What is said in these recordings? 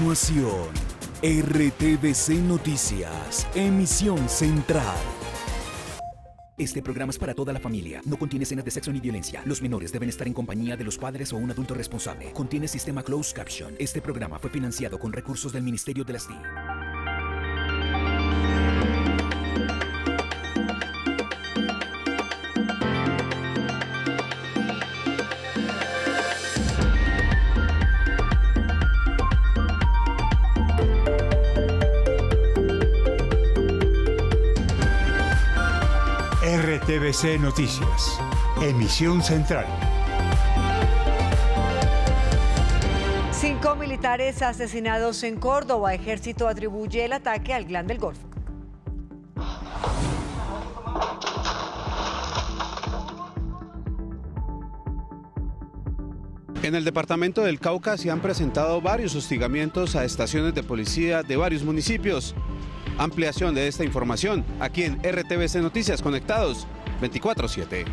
continuación, RTVC Noticias, emisión central. Este programa es para toda la familia. No contiene escenas de sexo ni violencia. Los menores deben estar en compañía de los padres o un adulto responsable. Contiene sistema closed caption. Este programa fue financiado con recursos del Ministerio de las TIC. RTVC Noticias, emisión central. 5 militares asesinados en Córdoba. Ejército atribuye el ataque al Clan del Golfo. En el departamento del Cauca se han presentado varios hostigamientos a estaciones de policía de varios municipios. Ampliación de esta información aquí en RTVC Noticias, conectados 24/7.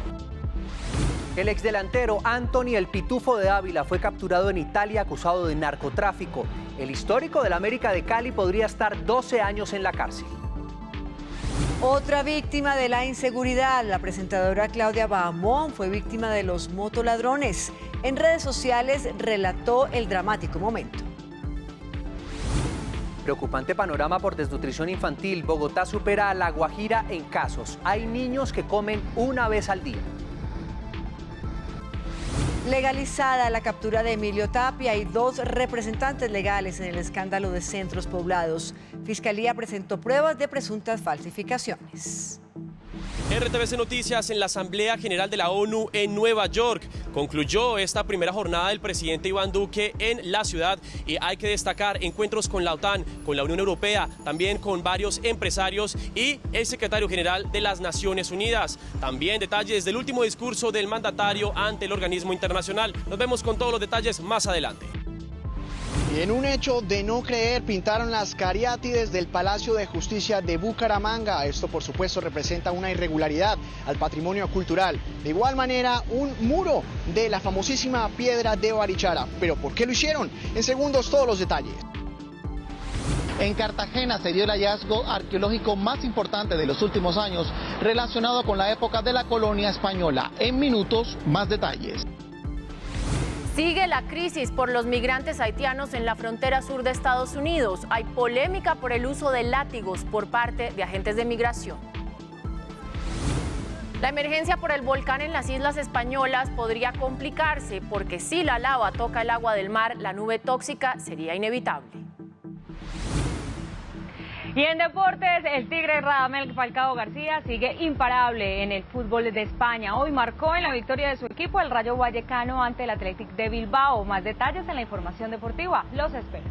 El exdelantero Anthony El Pitufo de Ávila fue capturado en Italia acusado de narcotráfico. El histórico del América de Cali podría estar 12 años en la cárcel. Otra víctima de la inseguridad, la presentadora Claudia Bahamón, fue víctima de los motoladrones. En redes sociales relató el dramático momento. Preocupante panorama por desnutrición infantil. Bogotá supera a La Guajira en casos. Hay niños que comen una vez al día. Legalizada la captura de Emilio Tapia y 2 representantes legales en el escándalo de centros poblados. Fiscalía presentó pruebas de presuntas falsificaciones. RTVC Noticias en la Asamblea General de la ONU en Nueva York. Concluyó esta primera jornada del presidente Iván Duque en la ciudad y hay que destacar encuentros con la OTAN, con la Unión Europea, también con varios empresarios y el secretario general de las Naciones Unidas. También detalles del último discurso del mandatario ante el organismo internacional. Nos vemos con todos los detalles más adelante. Y en un hecho de no creer, pintaron las cariátides del Palacio de Justicia de Bucaramanga. Esto, por supuesto, representa una irregularidad al patrimonio cultural. De igual manera, un muro de la famosísima piedra de Barichara. ¿Pero por qué lo hicieron? En segundos, todos los detalles. En Cartagena se dio el hallazgo arqueológico más importante de los últimos años, relacionado con la época de la colonia española. En minutos, más detalles. Sigue la crisis por los migrantes haitianos en la frontera sur de Estados Unidos. Hay polémica por el uso de látigos por parte de agentes de migración. La emergencia por el volcán en las Islas Españolas podría complicarse porque si la lava toca el agua del mar, la nube tóxica sería inevitable. Y en deportes, el Tigre Radamel Falcao García sigue imparable en el fútbol de España. Hoy marcó en la victoria de su equipo, el Rayo Vallecano, ante el Athletic de Bilbao. Más detalles en la información deportiva. Los espero.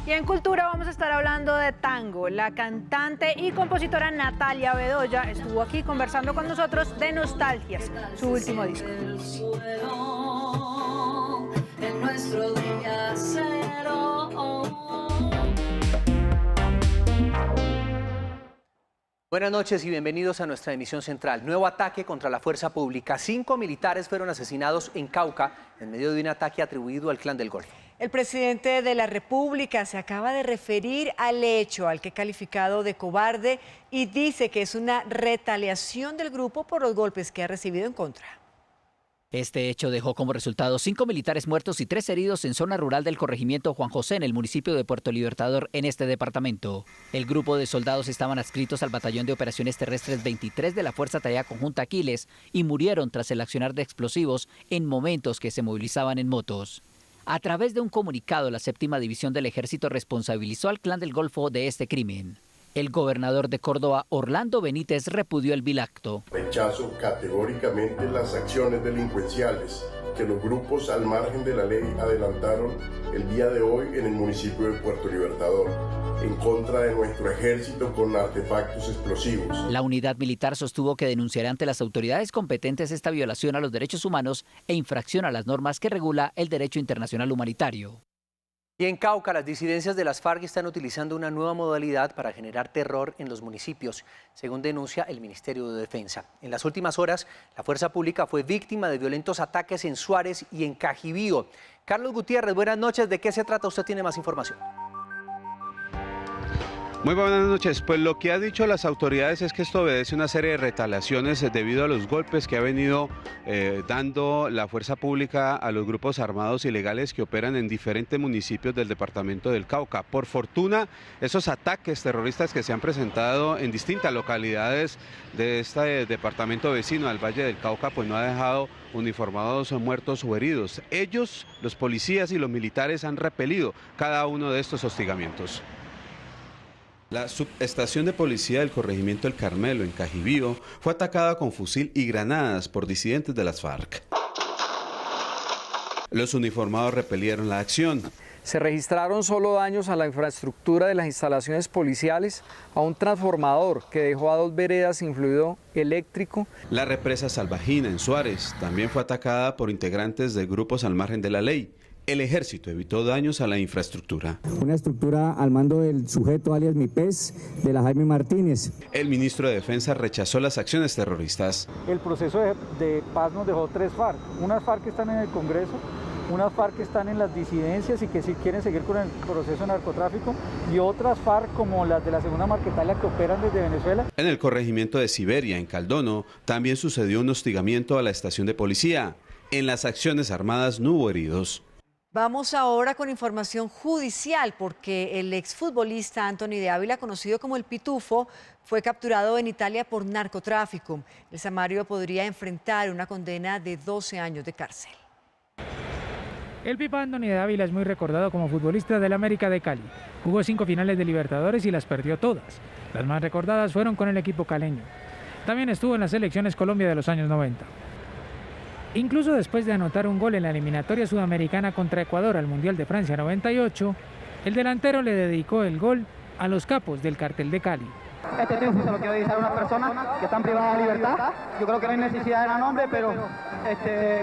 Y en Cultura vamos a estar hablando de tango. La cantante y compositora Natalia Bedoya estuvo aquí conversando con nosotros de Nostalgias, su último disco. En nuestro día cero. Buenas noches y bienvenidos a nuestra emisión central. Nuevo ataque contra la fuerza pública. 5 militares fueron asesinados en Cauca en medio de un ataque atribuido al Clan del Golfo. El presidente de la República se acaba de referir al hecho, al que ha calificado de cobarde, y dice que es una retaliación del grupo por los golpes que ha recibido en contra. Este hecho dejó como resultado 5 militares muertos y 3 heridos en zona rural del corregimiento Juan José, en el municipio de Puerto Libertador, en este departamento. El grupo de soldados estaban adscritos al Batallón de Operaciones Terrestres 23 de la Fuerza Tarea Conjunta Aquiles y murieron tras el accionar de explosivos en momentos que se movilizaban en motos. A través de un comunicado, la 7ª División del Ejército responsabilizó al Clan del Golfo de este crimen. El gobernador de Córdoba, Orlando Benítez, repudió el vil acto. Rechazo categóricamente las acciones delincuenciales que los grupos al margen de la ley adelantaron el día de hoy en el municipio de Puerto Libertador, en contra de nuestro ejército con artefactos explosivos. La unidad militar sostuvo que denunciará ante las autoridades competentes esta violación a los derechos humanos e infracción a las normas que regula el derecho internacional humanitario. Y en Cauca, las disidencias de las FARC están utilizando una nueva modalidad para generar terror en los municipios, según denuncia el Ministerio de Defensa. En las últimas horas, la fuerza pública fue víctima de violentos ataques en Suárez y en Cajibío. Carlos Gutiérrez, buenas noches. ¿De qué se trata? Usted tiene más información. Muy buenas noches. Pues lo que ha dicho las autoridades es que esto obedece una serie de retaliaciones debido a los golpes que ha venido dando la fuerza pública a los grupos armados ilegales que operan en diferentes municipios del departamento del Cauca. Por fortuna, esos ataques terroristas que se han presentado en distintas localidades de este departamento vecino al Valle del Cauca, pues no ha dejado uniformados muertos o heridos. Ellos, los policías y los militares, han repelido cada uno de estos hostigamientos. La subestación de policía del corregimiento El Carmelo, en Cajibío, fue atacada con fusil y granadas por disidentes de las FARC. Los uniformados repelieron la acción. Se registraron solo daños a la infraestructura de las instalaciones policiales, a un transformador que dejó a 2 veredas sin fluido eléctrico. La represa Salvajina, en Suárez, también fue atacada por integrantes de grupos al margen de la ley. El ejército evitó daños a la infraestructura. Una estructura al mando del sujeto alias Mi Pez, de la Jaime Martínez. El ministro de Defensa rechazó las acciones terroristas. El proceso de paz nos dejó 3 FARC. Unas FARC que están en el Congreso, unas FARC que están en las disidencias y que sí quieren seguir con el proceso de narcotráfico, y otras FARC como las de la Segunda Marquetalia que operan desde Venezuela. En el corregimiento de Siberia, en Caldono, también sucedió un hostigamiento a la estación de policía. En las acciones armadas no hubo heridos. Vamos ahora con información judicial porque el exfutbolista Anthony de Ávila, conocido como el Pitufo, fue capturado en Italia por narcotráfico. El samario podría enfrentar una condena de 12 años de cárcel. El Pipa Anthony de Ávila es muy recordado como futbolista del América de Cali. Jugó 5 finales de Libertadores y las perdió todas. Las más recordadas fueron con el equipo caleño. También estuvo en las selecciones Colombia de los años 90. Incluso después de anotar un gol en la eliminatoria sudamericana contra Ecuador al Mundial de Francia 98, el delantero le dedicó el gol a los capos del Cartel de Cali. Este triunfo se lo quiero dedicar a una persona que están privadas de libertad. Yo creo que no hay necesidad de dar nombre, pero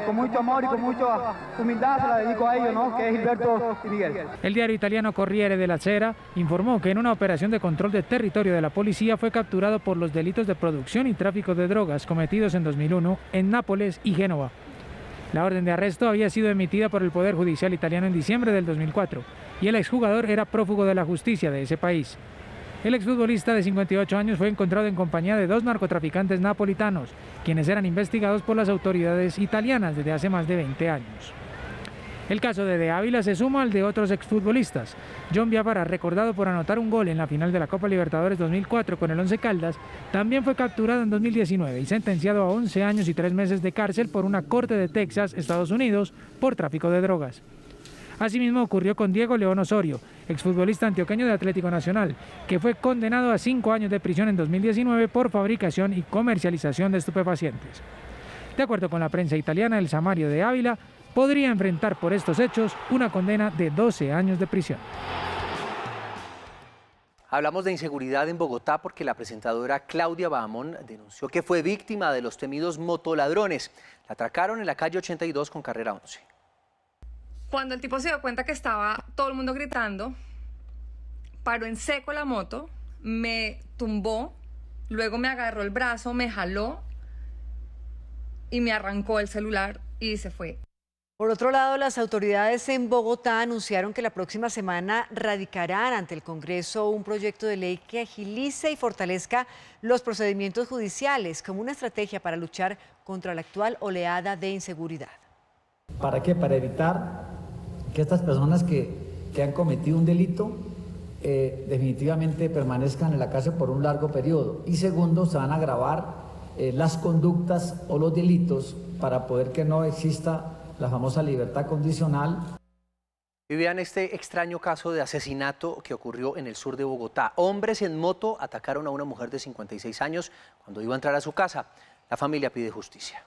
con mucho amor y con mucha humildad se la dedico a ellos, ¿no? Que es Gilberto y Miguel. El diario italiano Corriere della Sera informó que en una operación de control de territorio de la policía fue capturado por los delitos de producción y tráfico de drogas cometidos en 2001 en Nápoles y Génova. La orden de arresto había sido emitida por el Poder Judicial italiano en diciembre del 2004 y el exjugador era prófugo de la justicia de ese país. El exfutbolista de 58 años fue encontrado en compañía de 2 narcotraficantes napolitanos, quienes eran investigados por las autoridades italianas desde hace más de 20 años. El caso de Ávila se suma al de otros exfutbolistas. John Biafara, recordado por anotar un gol en la final de la Copa Libertadores 2004 con el Once Caldas, también fue capturado en 2019 y sentenciado a 11 años y 3 meses de cárcel por una corte de Texas, Estados Unidos, por tráfico de drogas. Asimismo ocurrió con Diego León Osorio, exfutbolista antioqueño de Atlético Nacional, que fue condenado a 5 años de prisión en 2019 por fabricación y comercialización de estupefacientes. De acuerdo con la prensa italiana, el samario de Ávila podría enfrentar por estos hechos una condena de 12 años de prisión. Hablamos de inseguridad en Bogotá porque la presentadora Claudia Bahamón denunció que fue víctima de los temidos motoladrones. La atracaron en la calle 82 con carrera 11. Cuando el tipo se dio cuenta que estaba todo el mundo gritando, paró en seco la moto, me tumbó, luego me agarró el brazo, me jaló y me arrancó el celular y se fue. Por otro lado, las autoridades en Bogotá anunciaron que la próxima semana radicarán ante el Congreso un proyecto de ley que agilice y fortalezca los procedimientos judiciales como una estrategia para luchar contra la actual oleada de inseguridad. ¿Para qué? Para evitar que estas personas que han cometido un delito definitivamente permanezcan en la cárcel por un largo periodo. Y segundo, se van a agravar las conductas o los delitos para poder que no exista la famosa libertad condicional. Y vean este extraño caso de asesinato que ocurrió en el sur de Bogotá. Hombres en moto atacaron a una mujer de 56 años cuando iba a entrar a su casa. La familia pide justicia.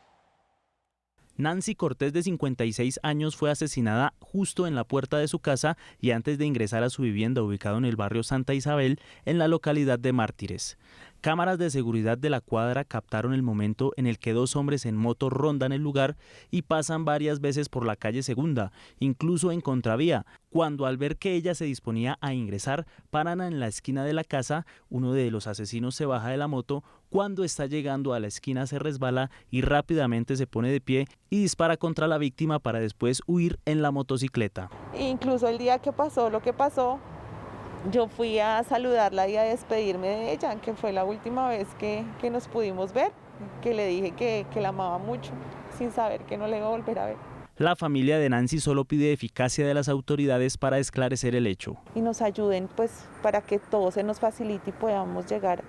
Nancy Cortés, de 56 años, fue asesinada justo en la puerta de su casa y antes de ingresar a su vivienda ubicado en el barrio Santa Isabel, en la localidad de Mártires. Cámaras de seguridad de la cuadra captaron el momento en el que 2 hombres en moto rondan el lugar y pasan varias veces por la calle Segunda, incluso en contravía, cuando al ver que ella se disponía a ingresar, paran en la esquina de la casa. Uno de los asesinos se baja de la moto, cuando está llegando a la esquina se resbala y rápidamente se pone de pie y dispara contra la víctima para después huir en la motocicleta. Incluso el día que pasó lo que pasó, yo fui a saludarla y a despedirme de ella, que fue la última vez que nos pudimos ver, que le dije que la amaba mucho, sin saber que no le iba a volver a ver. La familia de Nancy solo pide eficacia de las autoridades para esclarecer el hecho. Y nos ayuden pues para que todo se nos facilite y podamos llegar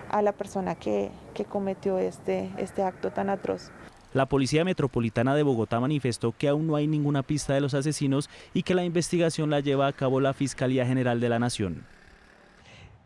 a la persona que cometió este acto tan atroz. La Policía Metropolitana de Bogotá manifestó que aún no hay ninguna pista de los asesinos y que la investigación la lleva a cabo la Fiscalía General de la Nación.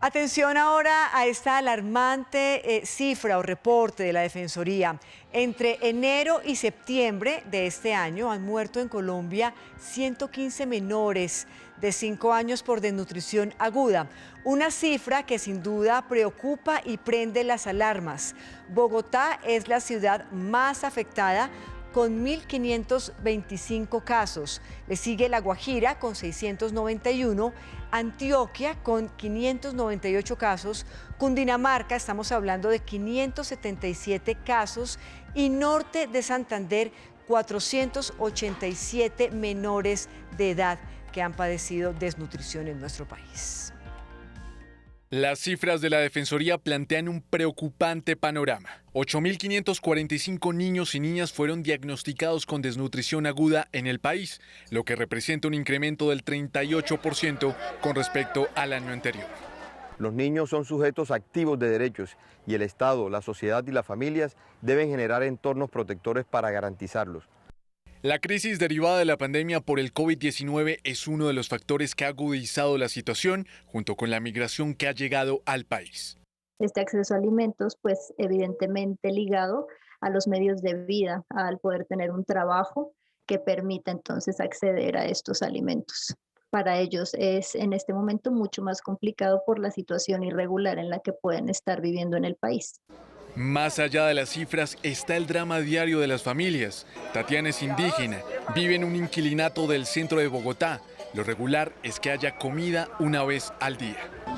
Atención ahora a esta alarmante cifra o reporte de la Defensoría. Entre enero y septiembre de este año han muerto en Colombia 115 menores de 5 años por desnutrición aguda. Una cifra que sin duda preocupa y prende las alarmas. Bogotá es la ciudad más afectada con 1.525 casos. Le sigue La Guajira con 691, Antioquia con 598 casos, Cundinamarca estamos hablando de 577 casos y norte de Santander 487 menores de edad que han padecido desnutrición en nuestro país. Las cifras de la Defensoría plantean un preocupante panorama. 8.545 niños y niñas fueron diagnosticados con desnutrición aguda en el país, lo que representa un incremento del 38% con respecto al año anterior. Los niños son sujetos activos de derechos y el Estado, la sociedad y las familias deben generar entornos protectores para garantizarlos. La crisis derivada de la pandemia por el COVID-19 es uno de los factores que ha agudizado la situación, junto con la migración que ha llegado al país. Este acceso a alimentos, pues evidentemente ligado a los medios de vida, al poder tener un trabajo que permita entonces acceder a estos alimentos. Para ellos es en este momento mucho más complicado por la situación irregular en la que pueden estar viviendo en el país. Más allá de las cifras está el drama diario de las familias. Tatiana es indígena, vive en un inquilinato del centro de Bogotá. Lo regular es que haya comida una vez al día.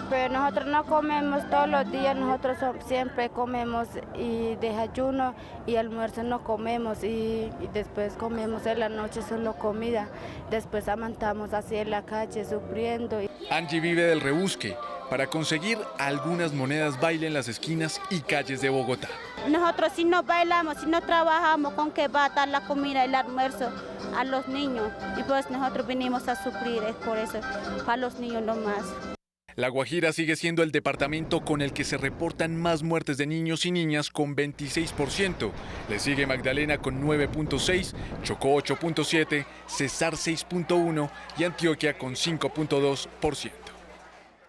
Pero nosotros no comemos todos los días, nosotros siempre comemos y desayuno y almuerzo no comemos y después comemos en la noche solo comida. Después amantamos así en la calle sufriendo. Angie vive del rebusque. Para conseguir algunas monedas baila en las esquinas y calles de Bogotá. Nosotros si no bailamos, si no trabajamos, ¿con qué va a dar la comida y el almuerzo a los niños? Y pues nosotros vinimos a sufrir, es por eso, para los niños nomás. La Guajira sigue siendo el departamento con el que se reportan más muertes de niños y niñas con 26%. Le sigue Magdalena con 9.6%, Chocó 8.7%, Cesar 6.1% y Antioquia con 5.2%.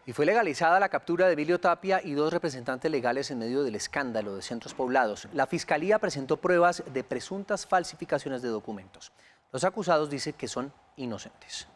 Y fue legalizada la captura de Emilio Tapia y 2 representantes legales en medio del escándalo de Centros Poblados. La Fiscalía presentó pruebas de presuntas falsificaciones de documentos. Los acusados dicen que son inocentes.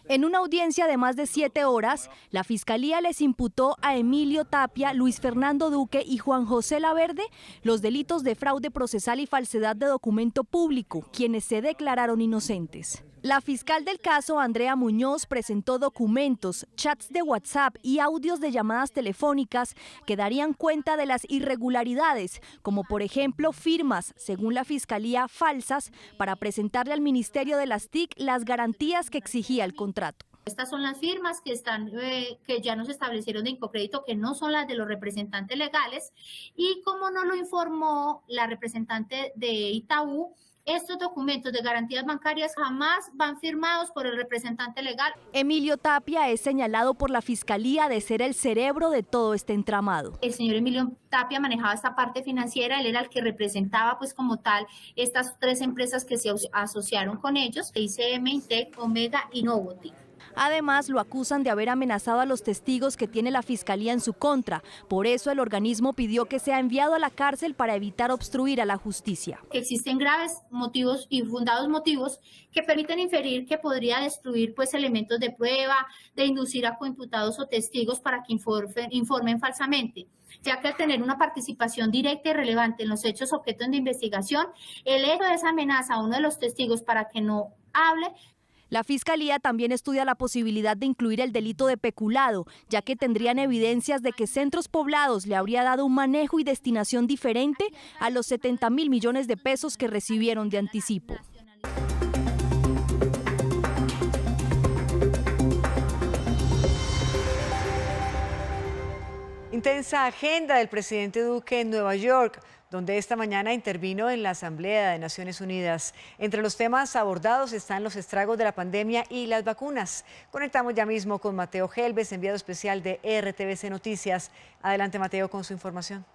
En una audiencia de más de 7 horas, la Fiscalía les imputó a Emilio Tapia, Luis Fernando Duque y Juan José Laverde los delitos de fraude procesal y falsedad de documento público, quienes se declararon inocentes. La fiscal del caso, Andrea Muñoz, presentó documentos, chats de WhatsApp y audios de llamadas telefónicas que darían cuenta de las irregularidades, como por ejemplo firmas, según la Fiscalía, falsas, para presentarle al Ministerio de las TIC las garantías que exigía el contrato. Estas son las firmas que ya nos establecieron de Incocrédito, que no son las de los representantes legales, y como nos lo informó la representante de Itaú, estos documentos de garantías bancarias jamás van firmados por el representante legal. Emilio Tapia es señalado por la Fiscalía de ser el cerebro de todo este entramado. El señor Emilio Tapia manejaba esta parte financiera, él era el que representaba pues como tal estas 3 empresas que se asociaron con ellos, ICM, Intec, Omega y Novotic. Además, lo acusan de haber amenazado a los testigos que tiene la Fiscalía en su contra. Por eso el organismo pidió que sea enviado a la cárcel para evitar obstruir a la justicia. Existen graves motivos y fundados motivos que permiten inferir que podría destruir elementos de prueba, de inducir a coimputados o testigos para que informen falsamente, ya que al tener una participación directa y relevante en los hechos objeto de investigación, el hecho de esa amenaza a uno de los testigos para que no hable. La Fiscalía también estudia la posibilidad de incluir el delito de peculado, ya que tendrían evidencias de que Centros Poblados le habría dado un manejo y destinación diferente a los 70.000 millones de pesos que recibieron de anticipo. Intensa agenda del presidente Duque en Nueva York, donde esta mañana intervino en la Asamblea de Naciones Unidas. Entre los temas abordados están los estragos de la pandemia y las vacunas. Conectamos ya mismo con Mateo Gelbes, enviado especial de RTVC Noticias. Adelante, Mateo, con su información.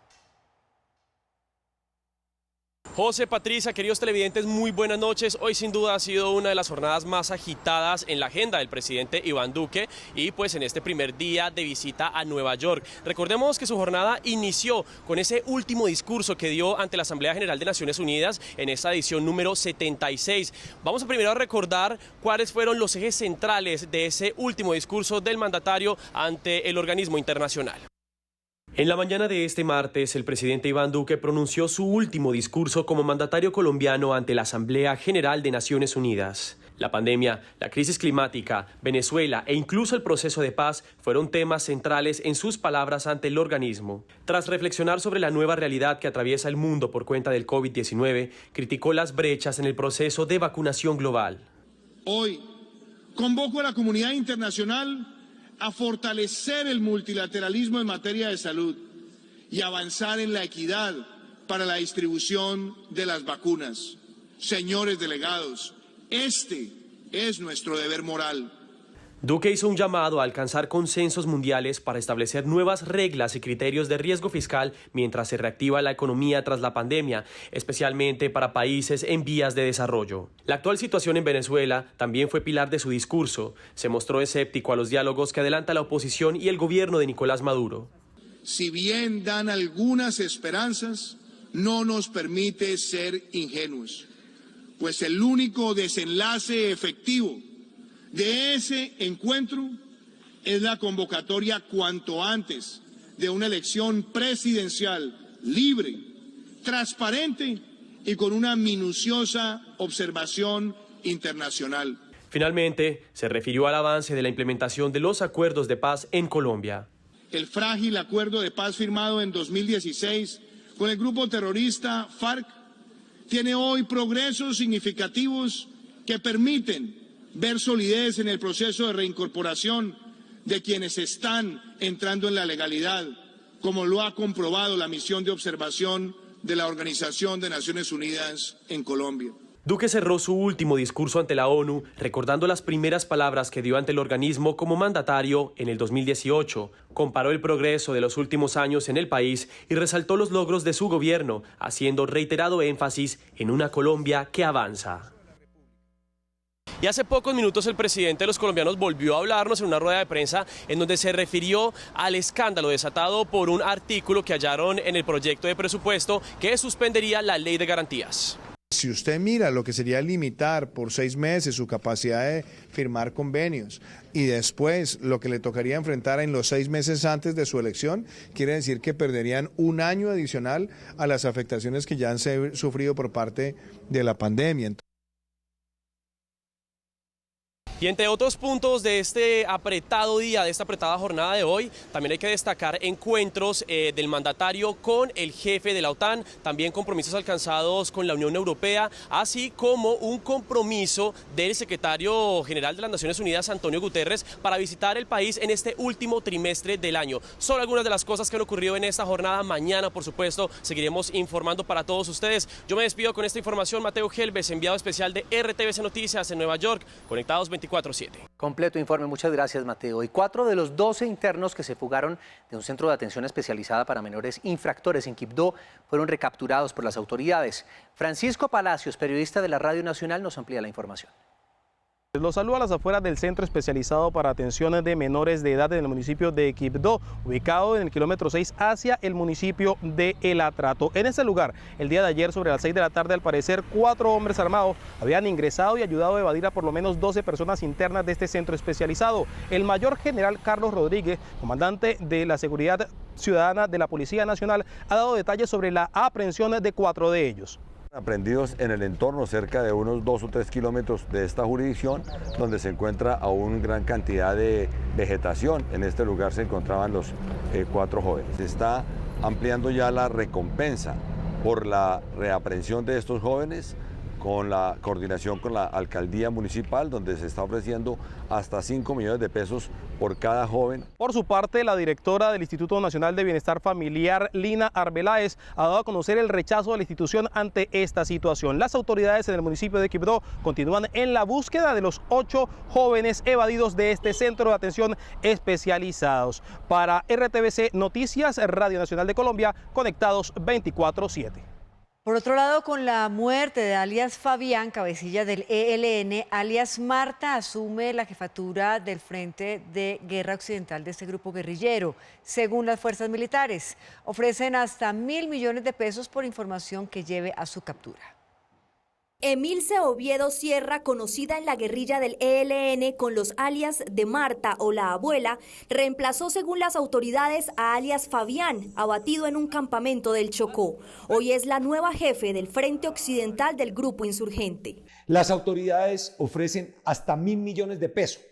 José, Patricia, queridos televidentes, muy buenas noches. Hoy sin duda ha sido una de las jornadas más agitadas en la agenda del presidente Iván Duque y pues en este primer día de visita a Nueva York. Recordemos que su jornada inició con ese último discurso que dio ante la Asamblea General de Naciones Unidas en esta edición número 76. Vamos a primero recordar cuáles fueron los ejes centrales de ese último discurso del mandatario ante el organismo internacional. En la mañana de este martes, el presidente Iván Duque pronunció su último discurso como mandatario colombiano ante la Asamblea General de Naciones Unidas. La pandemia, la crisis climática, Venezuela e incluso el proceso de paz fueron temas centrales en sus palabras ante el organismo. Tras reflexionar sobre la nueva realidad que atraviesa el mundo por cuenta del COVID-19, criticó las brechas en el proceso de vacunación global. Hoy convoco a la comunidad internacional a fortalecer el multilateralismo en materia de salud y avanzar en la equidad para la distribución de las vacunas. Señores delegados, este es nuestro deber moral. Duque hizo un llamado a alcanzar consensos mundiales para establecer nuevas reglas y criterios de riesgo fiscal mientras se reactiva la economía tras la pandemia, especialmente para países en vías de desarrollo. La actual situación en Venezuela también fue pilar de su discurso. Se mostró escéptico a los diálogos que adelanta la oposición y el gobierno de Nicolás Maduro. Si bien dan algunas esperanzas, no nos permite ser ingenuos, pues el único desenlace efectivo de ese encuentro es la convocatoria cuanto antes de una elección presidencial libre, transparente y con una minuciosa observación internacional. Finalmente, se refirió al avance de la implementación de los acuerdos de paz en Colombia. El frágil acuerdo de paz firmado en 2016 con el grupo terrorista FARC tiene hoy progresos significativos que permiten ver solidez en el proceso de reincorporación de quienes están entrando en la legalidad, como lo ha comprobado la misión de observación de la Organización de Naciones Unidas en Colombia. Duque cerró su último discurso ante la ONU recordando las primeras palabras que dio ante el organismo como mandatario en el 2018. Comparó el progreso de los últimos años en el país y resaltó los logros de su gobierno, haciendo reiterado énfasis en una Colombia que avanza. Y hace pocos minutos el presidente de los colombianos volvió a hablarnos en una rueda de prensa en donde se refirió al escándalo desatado por un artículo que hallaron en el proyecto de presupuesto que suspendería la ley de garantías. Si usted mira lo que sería limitar por 6 meses su capacidad de firmar convenios y después lo que le tocaría enfrentar en los 6 meses antes de su elección, quiere decir que perderían un año adicional a las afectaciones que ya han sufrido por parte de la pandemia. Y entre otros puntos de este apretado día, de esta apretada jornada de hoy, también hay que destacar encuentros del mandatario con el jefe de la OTAN, también compromisos alcanzados con la Unión Europea, así como un compromiso del secretario general de las Naciones Unidas, Antonio Guterres, para visitar el país en este último trimestre del año. Son algunas de las cosas que han ocurrido en esta jornada. Mañana, por supuesto, seguiremos informando para todos ustedes. Yo me despido con esta información. Mateo Gelbes, enviado especial de RTVC Noticias en Nueva York, conectados 24/7. Completo informe, muchas gracias, Mateo. Y 4 de los 12 internos que se fugaron de un centro de atención especializada para menores infractores en Quibdó fueron recapturados por las autoridades. Francisco Palacios, periodista de la Radio Nacional, nos amplía la información. Los saludo a las afueras del Centro Especializado para Atención de Menores de Edad en el municipio de Quibdó, ubicado en el kilómetro 6 hacia el municipio de El Atrato. En ese lugar, el día de ayer sobre las 6 de la tarde, al parecer 4 hombres armados habían ingresado y ayudado a evadir a por lo menos 12 personas internas de este centro especializado. El mayor general Carlos Rodríguez, comandante de la Seguridad Ciudadana de la Policía Nacional, ha dado detalles sobre la aprehensión de 4 de ellos. Aprendidos en el entorno, cerca de unos 2 o 3 kilómetros de esta jurisdicción, donde se encuentra aún gran cantidad de vegetación. En este lugar se encontraban los 4 jóvenes. Se está ampliando ya la recompensa por la reaprehensión de estos jóvenes, con la coordinación con la alcaldía municipal, donde se está ofreciendo hasta 5 millones de pesos por cada joven. Por su parte, la directora del Instituto Nacional de Bienestar Familiar, Lina Arbeláez, ha dado a conocer el rechazo de la institución ante esta situación. Las autoridades en el municipio de Quibdó continúan en la búsqueda de los 8 jóvenes evadidos de este centro de atención especializados. Para RTVC Noticias, Radio Nacional de Colombia, conectados 24/7. Por otro lado, con la muerte de alias Fabián, cabecilla del ELN, alias Marta asume la jefatura del Frente de Guerra Occidental de este grupo guerrillero. Según las fuerzas militares, ofrecen hasta 1.000 millones de pesos por información que lleve a su captura. Emilce Oviedo Sierra, conocida en la guerrilla del ELN con los alias de Marta o la abuela, reemplazó según las autoridades a alias Fabián, abatido en un campamento del Chocó. Hoy es la nueva jefe del Frente Occidental del grupo insurgente. Las autoridades ofrecen hasta 1.000 millones de pesos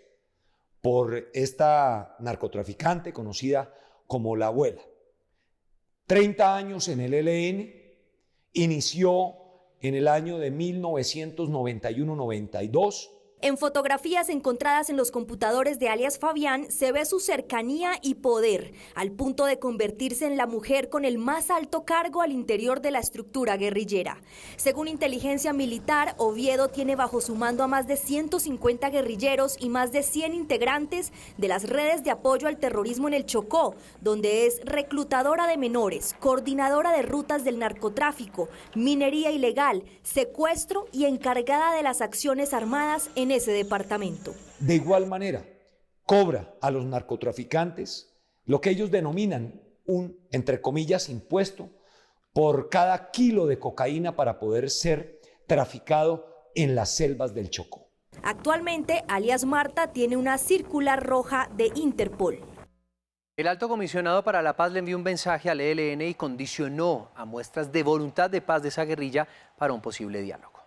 por esta narcotraficante conocida como la abuela. 30 años en el ELN, inició en el año de 1991-92. En fotografías encontradas en los computadores de alias Fabián se ve su cercanía y poder, al punto de convertirse en la mujer con el más alto cargo al interior de la estructura guerrillera. Según inteligencia militar, Oviedo tiene bajo su mando a más de 150 guerrilleros y más de 100 integrantes de las redes de apoyo al terrorismo en el Chocó, donde es reclutadora de menores, coordinadora de rutas del narcotráfico, minería ilegal, secuestro y encargada de las acciones armadas en ese departamento. De igual manera, cobra a los narcotraficantes lo que ellos denominan un, entre comillas, impuesto por cada kilo de cocaína para poder ser traficado en las selvas del Chocó. Actualmente, alias Marta tiene una circular roja de Interpol. El alto comisionado para la paz le envió un mensaje al ELN y condicionó a muestras de voluntad de paz de esa guerrilla para un posible diálogo.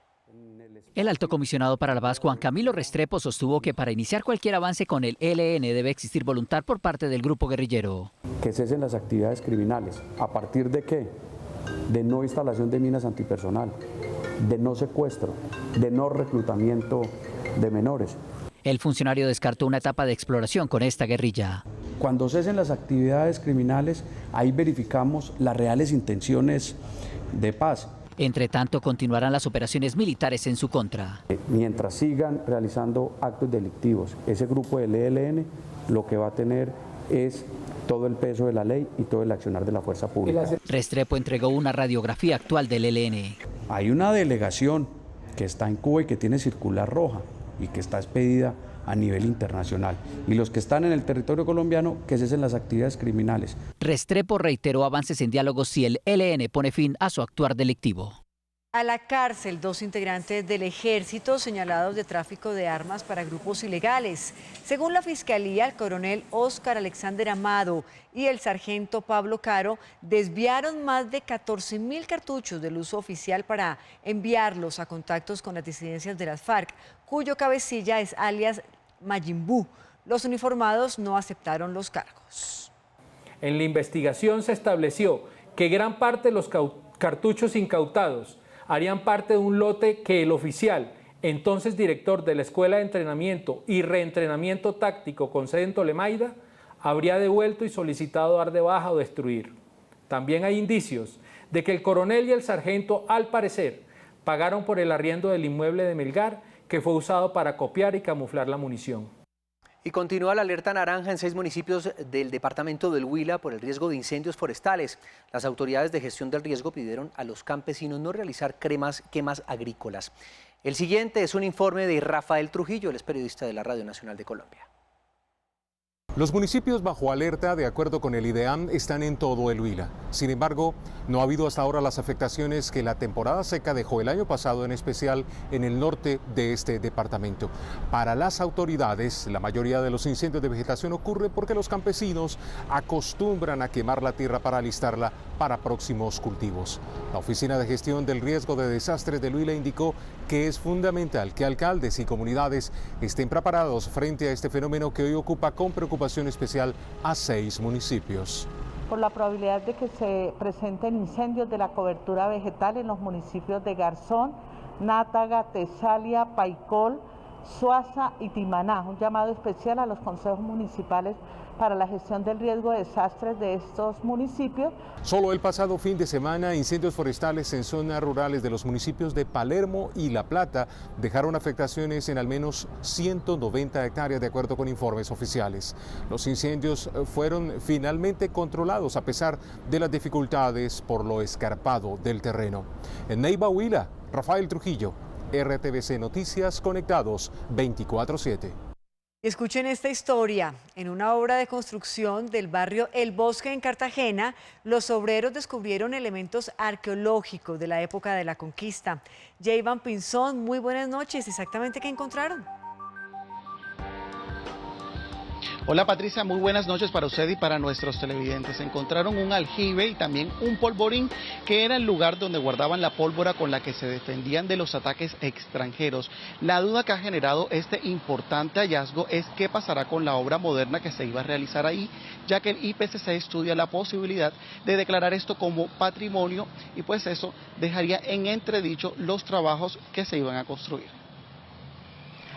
El alto comisionado para la paz, Juan Camilo Restrepo, sostuvo que para iniciar cualquier avance con el ELN debe existir voluntad por parte del grupo guerrillero. Que cesen las actividades criminales. ¿A partir de qué? De no instalación de minas antipersonal, de no secuestro, de no reclutamiento de menores. El funcionario descartó una etapa de exploración con esta guerrilla. Cuando cesen las actividades criminales, ahí verificamos las reales intenciones de paz. Entre tanto, continuarán las operaciones militares en su contra. Mientras sigan realizando actos delictivos, ese grupo del ELN lo que va a tener es todo el peso de la ley y todo el accionar de la fuerza pública. Restrepo entregó una radiografía actual del ELN. Hay una delegación que está en Cuba y que tiene circular roja y que está expedida a nivel internacional. Y los que están en el territorio colombiano, que cesen las actividades criminales. Restrepo reiteró avances en diálogo si el ELN pone fin a su actuar delictivo. A la cárcel 2 integrantes del ejército señalados de tráfico de armas para grupos ilegales. Según la Fiscalía, el coronel Óscar Alexander Amado y el sargento Pablo Caro desviaron más de 14.000 cartuchos del uso oficial para enviarlos a contactos con las disidencias de las FARC, cuyo cabecilla es alias Mayimbu. Los uniformados no aceptaron los cargos. En la investigación se estableció que gran parte de los cartuchos incautados harían parte de un lote que el oficial, entonces director de la Escuela de Entrenamiento y Reentrenamiento Táctico con sede en Tolemaida, habría devuelto y solicitado dar de baja o destruir. También hay indicios de que el coronel y el sargento, al parecer, pagaron por el arriendo del inmueble de Melgar, que fue usado para copiar y camuflar la munición. Y continúa la alerta naranja en 6 municipios del departamento del Huila por el riesgo de incendios forestales. Las autoridades de gestión del riesgo pidieron a los campesinos no realizar quemas agrícolas. El siguiente es un informe de Rafael Trujillo, él es periodista de la Radio Nacional de Colombia. Los municipios bajo alerta, de acuerdo con el IDEAM, están en todo el Huila. Sin embargo, no ha habido hasta ahora las afectaciones que la temporada seca dejó el año pasado, en especial en el norte de este departamento. Para las autoridades, la mayoría de los incendios de vegetación ocurre porque los campesinos acostumbran a quemar la tierra para alistarla para próximos cultivos. La Oficina de Gestión del Riesgo de Desastres del Huila indicó que es fundamental que alcaldes y comunidades estén preparados frente a este fenómeno que hoy ocupa con preocupación especial a 6 municipios. Por la probabilidad de que se presenten incendios de la cobertura vegetal en los municipios de Garzón, Nátaga, Tesalia, Paicol, Suaza y Timaná. Un llamado especial a los consejos municipales para la gestión del riesgo de desastres de estos municipios. Solo el pasado fin de semana, incendios forestales en zonas rurales de los municipios de Palermo y La Plata dejaron afectaciones en al menos 190 hectáreas, de acuerdo con informes oficiales. Los incendios fueron finalmente controlados a pesar de las dificultades por lo escarpado del terreno. En Neiva, Huila, Rafael Trujillo, RTVC Noticias, conectados 24/7. Escuchen esta historia. En una obra de construcción del barrio El Bosque en Cartagena, los obreros descubrieron elementos arqueológicos de la época de la conquista. Jayvan Pinzón, muy buenas noches. ¿Exactamente qué encontraron? Hola Patricia, muy buenas noches para usted y para nuestros televidentes. Encontraron un aljibe y también un polvorín, que era el lugar donde guardaban la pólvora con la que se defendían de los ataques extranjeros. La duda que ha generado este importante hallazgo es qué pasará con la obra moderna que se iba a realizar ahí, ya que el IPCC estudia la posibilidad de declarar esto como patrimonio y pues eso dejaría en entredicho los trabajos que se iban a construir.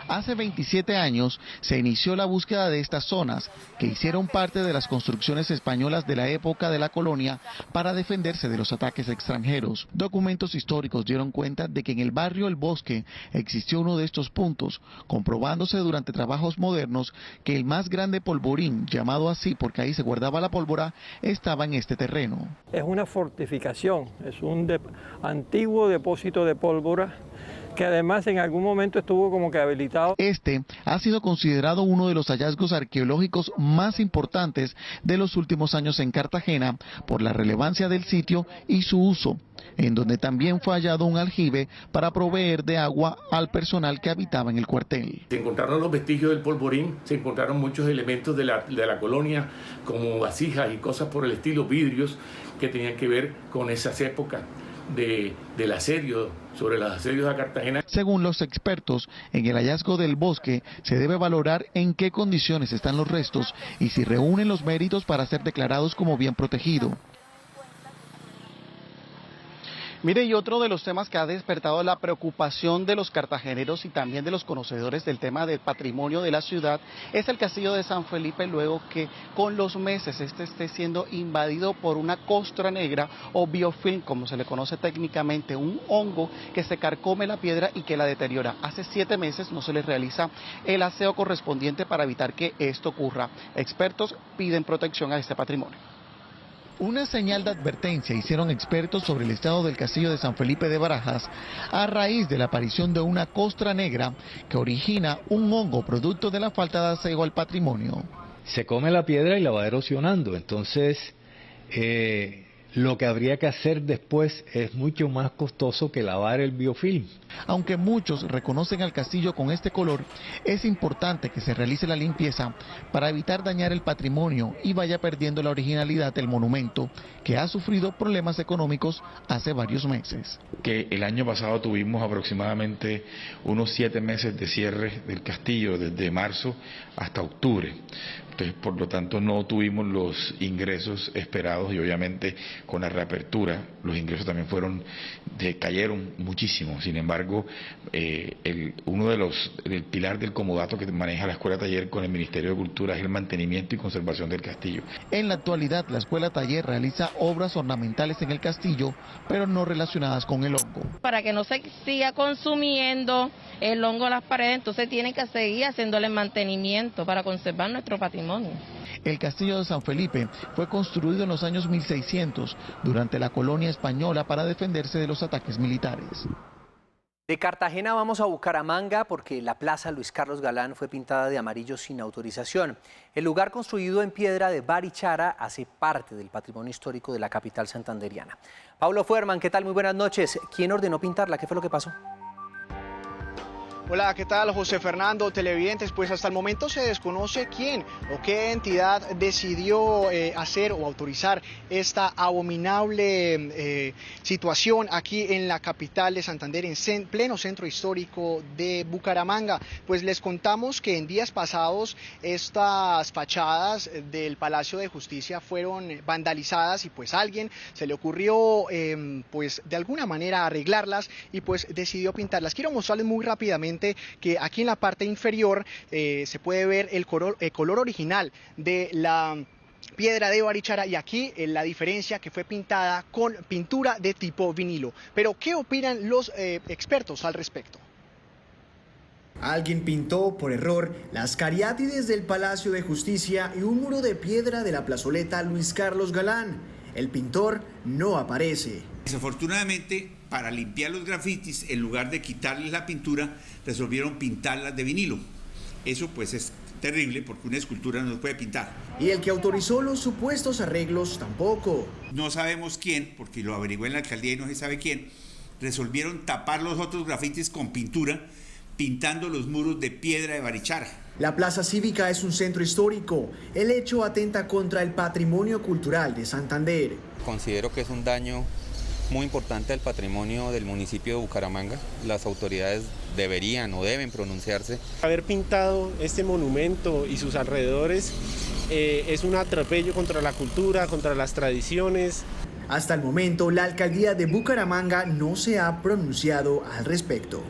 Hace 27 años se inició la búsqueda de estas zonas, que hicieron parte de las construcciones españolas de la época de la colonia para defenderse de los ataques extranjeros. Documentos históricos dieron cuenta de que en el barrio El Bosque existió uno de estos puntos, comprobándose durante trabajos modernos que el más grande polvorín, llamado así porque ahí se guardaba la pólvora, estaba en este terreno. Es una fortificación, es un antiguo depósito de pólvora, que además en algún momento estuvo como que habilitado. Este ha sido considerado uno de los hallazgos arqueológicos más importantes de los últimos años en Cartagena por la relevancia del sitio y su uso, en donde también fue hallado un aljibe para proveer de agua al personal que habitaba en el cuartel. Se encontraron los vestigios del polvorín, se encontraron muchos elementos de la colonia, como vasijas y cosas por el estilo, vidrios, que tenían que ver con esas épocas del asedio, sobre los asedios a Cartagena. Según los expertos, en el hallazgo del bosque se debe valorar en qué condiciones están los restos y si reúnen los méritos para ser declarados como bien protegido. Mire, y otro de los temas que ha despertado la preocupación de los cartageneros y también de los conocedores del tema del patrimonio de la ciudad es el castillo de San Felipe, luego que con los meses este esté siendo invadido por una costra negra o biofilm, como se le conoce técnicamente, un hongo que se carcome la piedra y que la deteriora. Hace 7 meses no se les realiza el aseo correspondiente para evitar que esto ocurra. Expertos piden protección a este patrimonio. Una señal de advertencia hicieron expertos sobre el estado del castillo de San Felipe de Barajas a raíz de la aparición de una costra negra que origina un hongo producto de la falta de aseo al patrimonio. Se come la piedra y la va erosionando, entonces lo que habría que hacer después es mucho más costoso que lavar el biofilm. Aunque muchos reconocen al castillo con este color, es importante que se realice la limpieza para evitar dañar el patrimonio y vaya perdiendo la originalidad del monumento, que ha sufrido problemas económicos hace varios meses. Que el año pasado tuvimos aproximadamente unos 7 meses de cierre del castillo, desde marzo hasta octubre. Entonces, por lo tanto, no tuvimos los ingresos esperados y obviamente con la reapertura los ingresos también cayeron muchísimo. Sin embargo, el pilar del comodato que maneja la Escuela Taller con el Ministerio de Cultura es el mantenimiento y conservación del castillo. En la actualidad, la Escuela Taller realiza obras ornamentales en el castillo, pero no relacionadas con el hongo. Para que no se siga consumiendo el hongo en las paredes, entonces tienen que seguir haciéndole mantenimiento para conservar nuestro patrimonio. El castillo de San Felipe fue construido en los años 1600 durante la colonia española para defenderse de los ataques militares. De Cartagena vamos a Bucaramanga porque la Plaza Luis Carlos Galán fue pintada de amarillo sin autorización. El lugar, construido en piedra de Barichara, hace parte del patrimonio histórico de la capital santanderiana. Pablo Fuerman, ¿qué tal? Muy buenas noches. ¿Quién ordenó pintarla? ¿Qué fue lo que pasó? Hola, ¿qué tal, José Fernando, televidentes? Pues hasta el momento se desconoce quién o qué entidad decidió hacer o autorizar esta abominable situación aquí en la capital de Santander, en pleno centro histórico de Bucaramanga. Pues les contamos que en días pasados estas fachadas del Palacio de Justicia fueron vandalizadas y pues a alguien se le ocurrió pues de alguna manera arreglarlas y pues decidió pintarlas. Quiero mostrarles muy rápidamente que aquí en la parte inferior se puede ver el color original de la piedra de Barichara y aquí la diferencia que fue pintada con pintura de tipo vinilo. Pero ¿qué opinan los expertos al respecto? Alguien pintó por error las cariátides del Palacio de Justicia y un muro de piedra de la plazoleta Luis Carlos Galán. El pintor no aparece. Desafortunadamente, para limpiar los grafitis, en lugar de quitarles la pintura, resolvieron pintarlas de vinilo. Eso pues es terrible porque una escultura no se puede pintar. Y el que autorizó los supuestos arreglos tampoco. No sabemos quién, porque lo averigué en la alcaldía y no se sabe quién, resolvieron tapar los otros grafitis con pintura, pintando los muros de piedra de Barichara. La Plaza Cívica es un centro histórico. El hecho atenta contra el patrimonio cultural de Santander. Considero que es un daño muy importante al patrimonio del municipio de Bucaramanga. Las autoridades deberían o deben pronunciarse. Haber pintado este monumento y sus alrededores es un atropello contra la cultura, contra las tradiciones. Hasta el momento, la alcaldía de Bucaramanga no se ha pronunciado al respecto.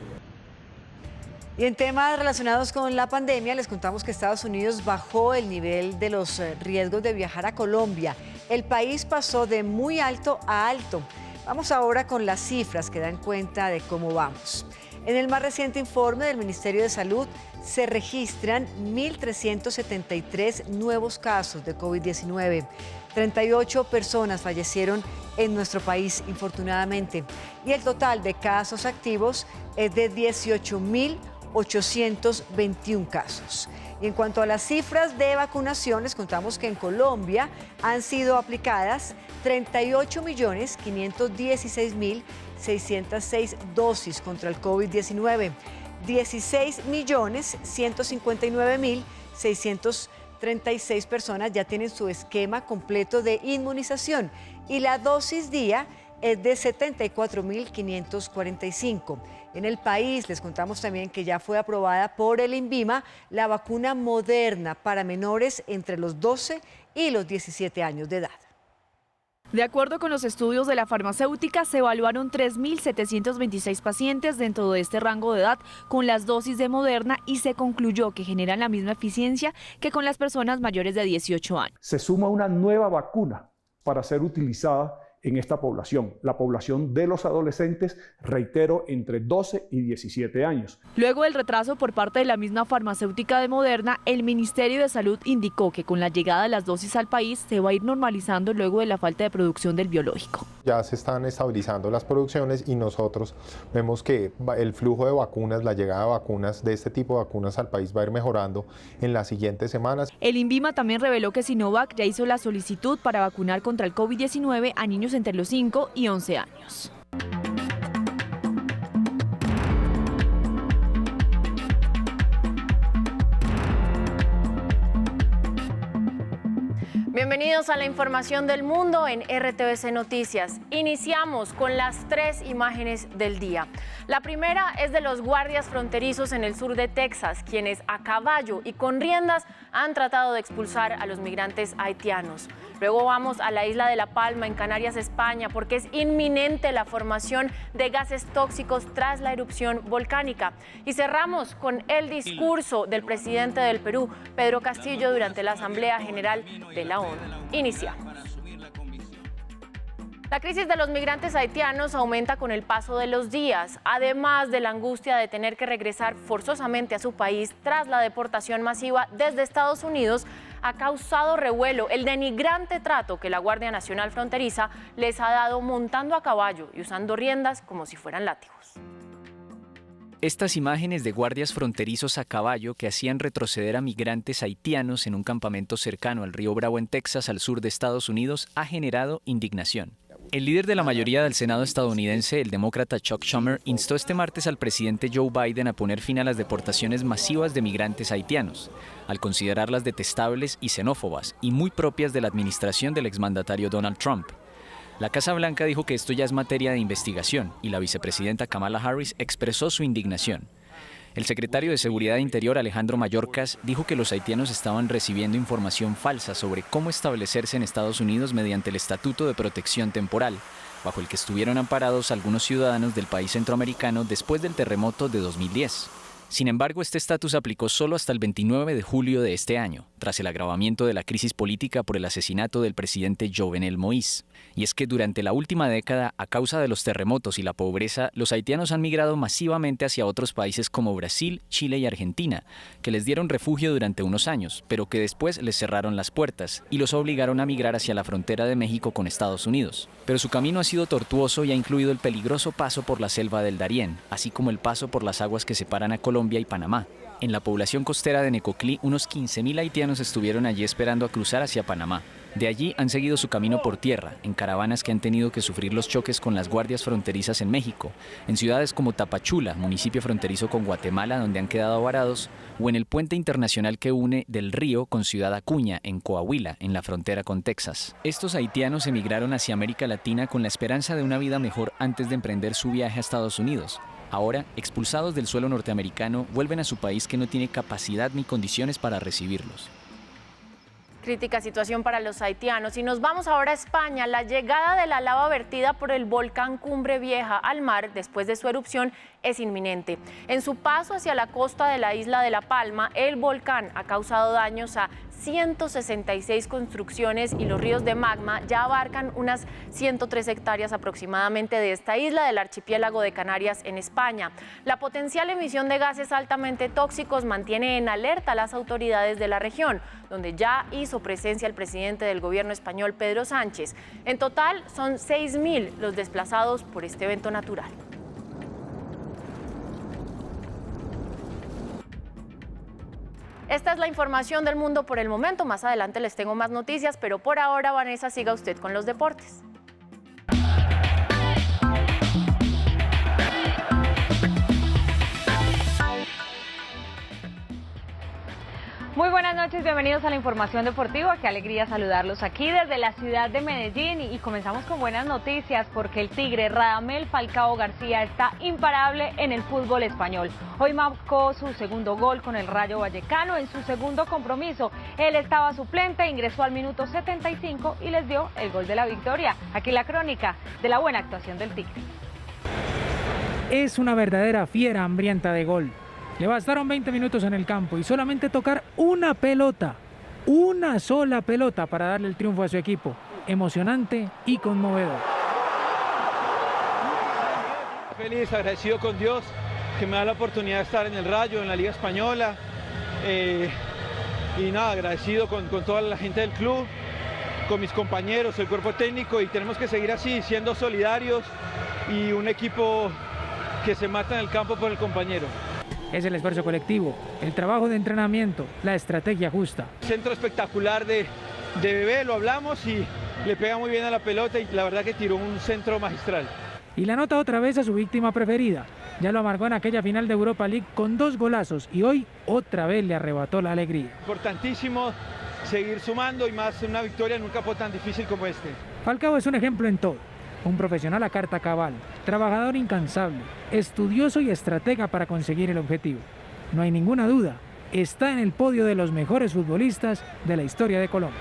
Y en temas relacionados con la pandemia, les contamos que Estados Unidos bajó el nivel de los riesgos de viajar a Colombia. El país pasó de muy alto a alto. Vamos ahora con las cifras que dan cuenta de cómo vamos. En el más reciente informe del Ministerio de Salud se registran 1.373 nuevos casos de COVID-19. 38 personas fallecieron en nuestro país, infortunadamente. Y el total de casos activos es de 18.821 casos. Y en cuanto a las cifras de vacunación, les contamos que en Colombia han sido aplicadas 38.516.606 dosis contra el COVID-19. 16.159.636 personas ya tienen su esquema completo de inmunización y la dosis día es de 74.545. En el país les contamos también que ya fue aprobada por el INVIMA la vacuna Moderna para menores entre los 12 y los 17 años de edad. De acuerdo con los estudios de la farmacéutica, se evaluaron 3.726 pacientes dentro de este rango de edad con las dosis de Moderna y se concluyó que generan la misma eficiencia que con las personas mayores de 18 años. Se suma una nueva vacuna para ser utilizada en esta población, la población de los adolescentes, reitero, entre 12 y 17 años. Luego del retraso por parte de la misma farmacéutica de Moderna, el Ministerio de Salud indicó que con la llegada de las dosis al país se va a ir normalizando luego de la falta de producción del biológico. Ya se están estabilizando las producciones y nosotros vemos que el flujo de vacunas, la llegada de vacunas, de este tipo de vacunas al país va a ir mejorando en las siguientes semanas. El INVIMA también reveló que Sinovac ya hizo la solicitud para vacunar contra el COVID-19 a niños entre los 5 y 11 años. Bienvenidos a la información del mundo en RTVC Noticias. Iniciamos con las 3 imágenes del día. La primera es de los guardias fronterizos en el sur de Texas, quienes a caballo y con riendas han tratado de expulsar a los migrantes haitianos. Luego vamos a la isla de La Palma, en Canarias, España, porque es inminente la formación de gases tóxicos tras la erupción volcánica. Y cerramos con el discurso del presidente del Perú, Pedro Castillo, durante la Asamblea General de la ONU. Iniciamos. La crisis de los migrantes haitianos aumenta con el paso de los días, además de la angustia de tener que regresar forzosamente a su país tras la deportación masiva desde Estados Unidos. Ha causado revuelo el denigrante trato que la Guardia Nacional Fronteriza les ha dado montando a caballo y usando riendas como si fueran látigos. Estas imágenes de guardias fronterizos a caballo que hacían retroceder a migrantes haitianos en un campamento cercano al río Bravo en Texas, al sur de Estados Unidos, ha generado indignación. El líder de la mayoría del Senado estadounidense, el demócrata Chuck Schumer, instó este martes al presidente Joe Biden a poner fin a las deportaciones masivas de migrantes haitianos, al considerarlas detestables y xenófobas, y muy propias de la administración del exmandatario Donald Trump. La Casa Blanca dijo que esto ya es materia de investigación y la vicepresidenta Kamala Harris expresó su indignación. El secretario de Seguridad Interior, Alejandro Mayorkas, dijo que los haitianos estaban recibiendo información falsa sobre cómo establecerse en Estados Unidos mediante el Estatuto de Protección Temporal, bajo el que estuvieron amparados algunos ciudadanos del país centroamericano después del terremoto de 2010. Sin embargo, este estatus aplicó solo hasta el 29 de julio de este año, tras el agravamiento de la crisis política por el asesinato del presidente Jovenel Moïse. Y es que durante la última década, a causa de los terremotos y la pobreza, los haitianos han migrado masivamente hacia otros países como Brasil, Chile y Argentina, que les dieron refugio durante unos años, pero que después les cerraron las puertas y los obligaron a migrar hacia la frontera de México con Estados Unidos. Pero su camino ha sido tortuoso y ha incluido el peligroso paso por la selva del Darién, así como el paso por las aguas que separan a Colombia y Panamá. En la población costera de Necoclí, unos 15.000 haitianos estuvieron allí esperando a cruzar hacia Panamá. De allí han seguido su camino por tierra, en caravanas que han tenido que sufrir los choques con las guardias fronterizas en México, en ciudades como Tapachula, municipio fronterizo con Guatemala, donde han quedado varados, o en el puente internacional que une Del Río con Ciudad Acuña, en Coahuila, en la frontera con Texas. Estos haitianos emigraron hacia América Latina con la esperanza de una vida mejor antes de emprender su viaje a Estados Unidos. Ahora, expulsados del suelo norteamericano, vuelven a su país que no tiene capacidad ni condiciones para recibirlos. Crítica situación para los haitianos. Y nos vamos ahora a España. La llegada de la lava vertida por el volcán Cumbre Vieja al mar después de su erupción es inminente. En su paso hacia la costa de la isla de La Palma, el volcán ha causado daños a 166 construcciones y los ríos de magma ya abarcan unas 103 hectáreas aproximadamente de esta isla del archipiélago de Canarias en España. La potencial emisión de gases altamente tóxicos mantiene en alerta a las autoridades de la región, donde ya hizo presencia el presidente del gobierno español, Pedro Sánchez. En total son 6.000 los desplazados por este evento natural. Esta es la información del mundo por el momento. Más adelante les tengo más noticias, pero por ahora, Vanessa, siga usted con los deportes. Muy buenas noches, bienvenidos a la información deportiva. Qué alegría saludarlos aquí desde la ciudad de Medellín y comenzamos con buenas noticias porque el Tigre Radamel Falcao García está imparable en el fútbol español. Hoy marcó su segundo gol con el Rayo Vallecano en su segundo compromiso. Él estaba suplente, ingresó al minuto 75 y les dio el gol de la victoria. Aquí la crónica de la buena actuación del Tigre. Es una verdadera fiera hambrienta de gol. Le bastaron 20 minutos en el campo y solamente tocar una pelota, una sola pelota para darle el triunfo a su equipo. Emocionante y conmovedor. Feliz, agradecido con Dios que me da la oportunidad de estar en el Rayo, en la Liga Española. Y nada, agradecido con toda la gente del club, con mis compañeros, el cuerpo técnico, y tenemos que seguir así, siendo solidarios y un equipo que se mata en el campo por el compañero. Es el esfuerzo colectivo, el trabajo de entrenamiento, la estrategia justa. Centro espectacular de Bebé, lo hablamos, y le pega muy bien a la pelota y la verdad que tiró un centro magistral. Y la nota otra vez a su víctima preferida. Ya lo amargó en aquella final de Europa League con 2 golazos y hoy otra vez le arrebató la alegría. Importantísimo seguir sumando y más una victoria en un campo tan difícil como este. Falcao es un ejemplo en todo. Un profesional a carta cabal, trabajador incansable, estudioso y estratega para conseguir el objetivo. No hay ninguna duda, está en el podio de los mejores futbolistas de la historia de Colombia.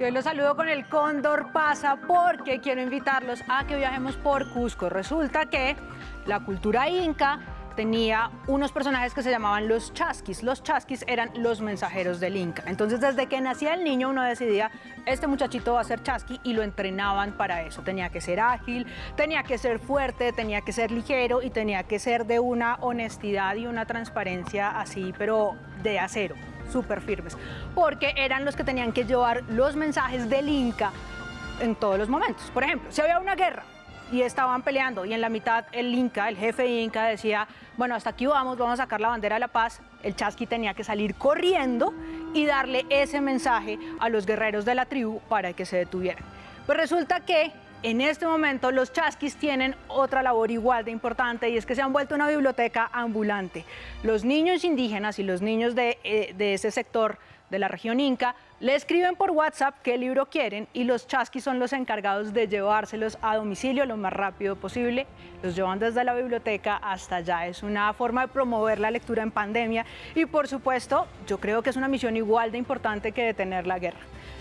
Y hoy los saludo con el Cóndor Pasa porque quiero invitarlos a que viajemos por Cusco. Resulta que la cultura inca tenía unos personajes que se llamaban los chasquis. Los chasquis eran los mensajeros del Inca. Entonces, desde que nacía el niño, uno decidía, este muchachito va a ser chasqui, y lo entrenaban para eso. Tenía que ser ágil, tenía que ser fuerte, tenía que ser ligero y tenía que ser de una honestidad y una transparencia así, pero de acero, súper firmes. Porque eran los que tenían que llevar los mensajes del Inca en todos los momentos. Por ejemplo, si había una guerra y estaban peleando y en la mitad el Inca, el jefe Inca decía, bueno, hasta aquí vamos a sacar la bandera de la paz, el chasqui tenía que salir corriendo y darle ese mensaje a los guerreros de la tribu para que se detuvieran. Pues resulta que en este momento los chasquis tienen otra labor igual de importante, y es que se han vuelto una biblioteca ambulante. Los niños indígenas y los niños de ese sector de la región inca le escriben por WhatsApp qué libro quieren y los chasquis son los encargados de llevárselos a domicilio lo más rápido posible. Los llevan desde la biblioteca hasta allá. Es una forma de promover la lectura en pandemia y, por supuesto, yo creo que es una misión igual de importante que detener la guerra.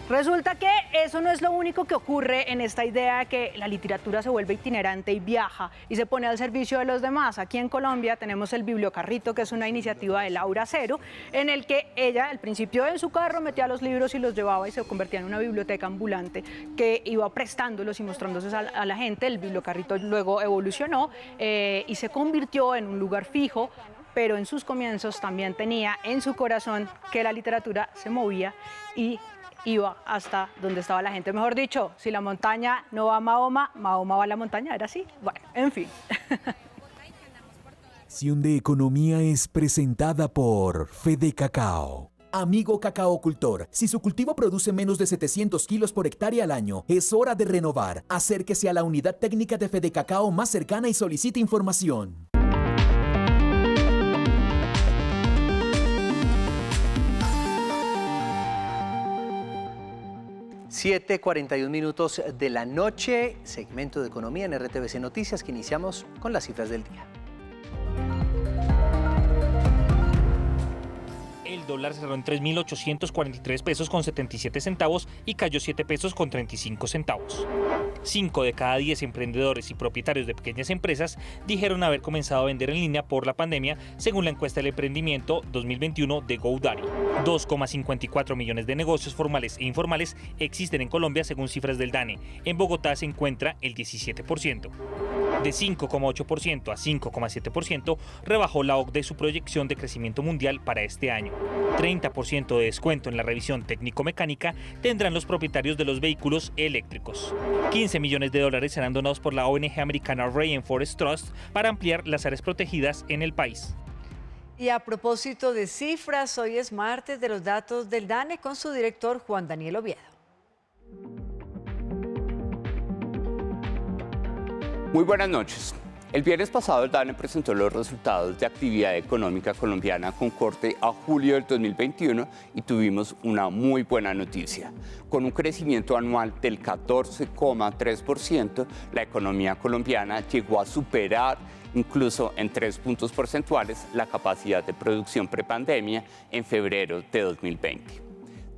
Resulta que eso no es lo único que ocurre en esta idea de que la literatura se vuelve itinerante y viaja y se pone al servicio de los demás. Aquí en Colombia tenemos el Bibliocarrito, que es una iniciativa de Laura Cero, en el que ella al principio en su carro metía los libros y los llevaba y se convertía en una biblioteca ambulante que iba prestándolos y mostrándolos a la gente. El Bibliocarrito luego evolucionó y se convirtió en un lugar fijo, pero en sus comienzos también tenía en su corazón que la literatura se movía y iba hasta donde estaba la gente. Mejor dicho, si la montaña no va a Mahoma, Mahoma va a la montaña, ¿era así? Bueno, en fin. Sección de Economía es presentada por Fede Cacao. Amigo cacaocultor, si su cultivo produce menos de 700 kilos por hectárea al año, es hora de renovar. Acérquese a la unidad técnica de Fede Cacao más cercana y solicite información. 7:41 minutos de la noche, segmento de economía en RTVC Noticias, que iniciamos con las cifras del día. El dólar cerró en 3.843 pesos con 77 centavos y cayó 7 pesos con 35 centavos. 5 de cada 10 emprendedores y propietarios de pequeñas empresas dijeron haber comenzado a vender en línea por la pandemia, según la encuesta del emprendimiento 2021 de GoDaddy. 2,54 millones de negocios formales e informales existen en Colombia, según cifras del DANE. En Bogotá se encuentra el 17%. De 5,8% a 5,7% rebajó la OCDE su proyección de crecimiento mundial para este año. 30% de descuento en la revisión técnico-mecánica tendrán los propietarios de los vehículos eléctricos. 15 millones de dólares serán donados por la ONG americana Rainforest Trust para ampliar las áreas protegidas en el país. Y a propósito de cifras, hoy es martes de los datos del DANE con su director Juan Daniel Oviedo. Muy buenas noches. El viernes pasado el DANE presentó los resultados de actividad económica colombiana con corte a julio del 2021 y tuvimos una muy buena noticia. Con un crecimiento anual del 14,3%, la economía colombiana llegó a superar incluso en 3 puntos porcentuales la capacidad de producción prepandemia en febrero de 2020.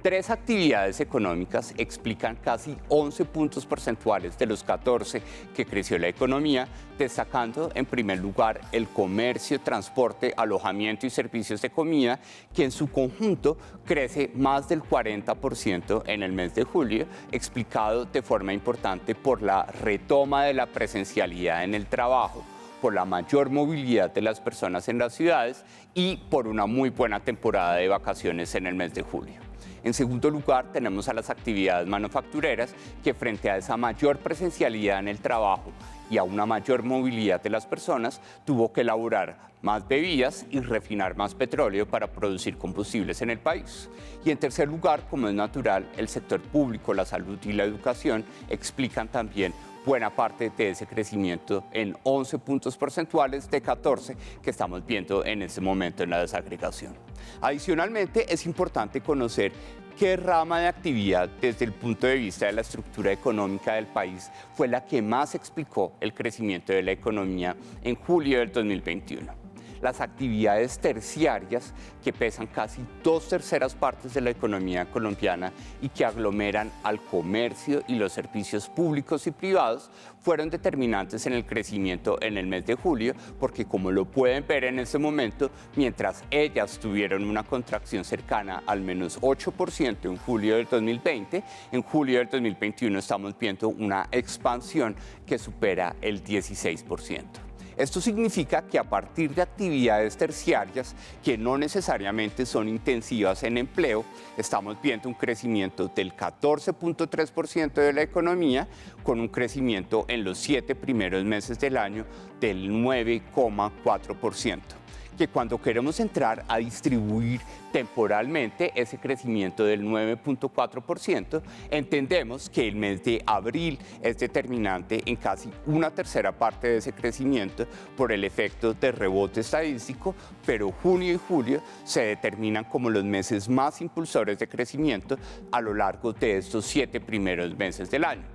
3 actividades económicas explican casi 11 puntos porcentuales de los 14 que creció la economía, destacando en primer lugar el comercio, transporte, alojamiento y servicios de comida, que en su conjunto crece más del 40% en el mes de julio, explicado de forma importante por la retoma de la presencialidad en el trabajo, por la mayor movilidad de las personas en las ciudades y por una muy buena temporada de vacaciones en el mes de julio. En segundo lugar, tenemos a las actividades manufactureras, que frente a esa mayor presencialidad en el trabajo y a una mayor movilidad de las personas, tuvo que elaborar más bebidas y refinar más petróleo para producir combustibles en el país. Y en tercer lugar, como es natural, el sector público, la salud y la educación explican también buena parte de ese crecimiento en 11 puntos porcentuales de 14 que estamos viendo en este momento en la desagregación. Adicionalmente, es importante conocer qué rama de actividad desde el punto de vista de la estructura económica del país fue la que más explicó el crecimiento de la economía en julio del 2021. las actividades terciarias que pesan casi 2/3 partes de la economía colombiana y que aglomeran al comercio y los servicios públicos y privados, fueron determinantes en el crecimiento en el mes de julio, porque como lo pueden ver en este momento, mientras ellas tuvieron una contracción cercana al menos 8% en julio del 2020, en julio del 2021 estamos viendo una expansión que supera el 16%. Esto significa que a partir de actividades terciarias que no necesariamente son intensivas en empleo, estamos viendo un crecimiento del 14.3% de la economía, con un crecimiento en los 7 primeros meses del año del 9,4%. Que cuando queremos entrar a distribuir temporalmente ese crecimiento del 9.4%, entendemos que el mes de abril es determinante en casi 1/3 parte de ese crecimiento por el efecto de rebote estadístico, pero junio y julio se determinan como los meses más impulsores de crecimiento a lo largo de estos 7 primeros meses del año,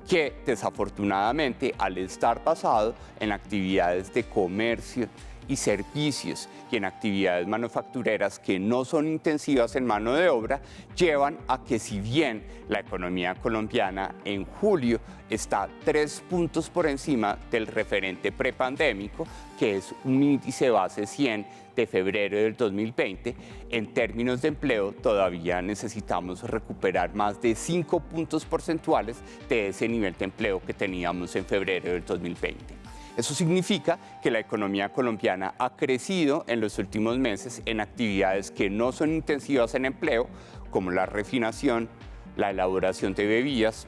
que desafortunadamente al estar basado en actividades de comercio y servicios y en actividades manufactureras que no son intensivas en mano de obra, llevan a que si bien la economía colombiana en julio está 3 puntos por encima del referente prepandémico, que es un índice base 100 de febrero del 2020, en términos de empleo todavía necesitamos recuperar más de 5 puntos porcentuales de ese nivel de empleo que teníamos en febrero del 2020. Eso significa que la economía colombiana ha crecido en los últimos meses en actividades que no son intensivas en empleo, como la refinación, la elaboración de bebidas,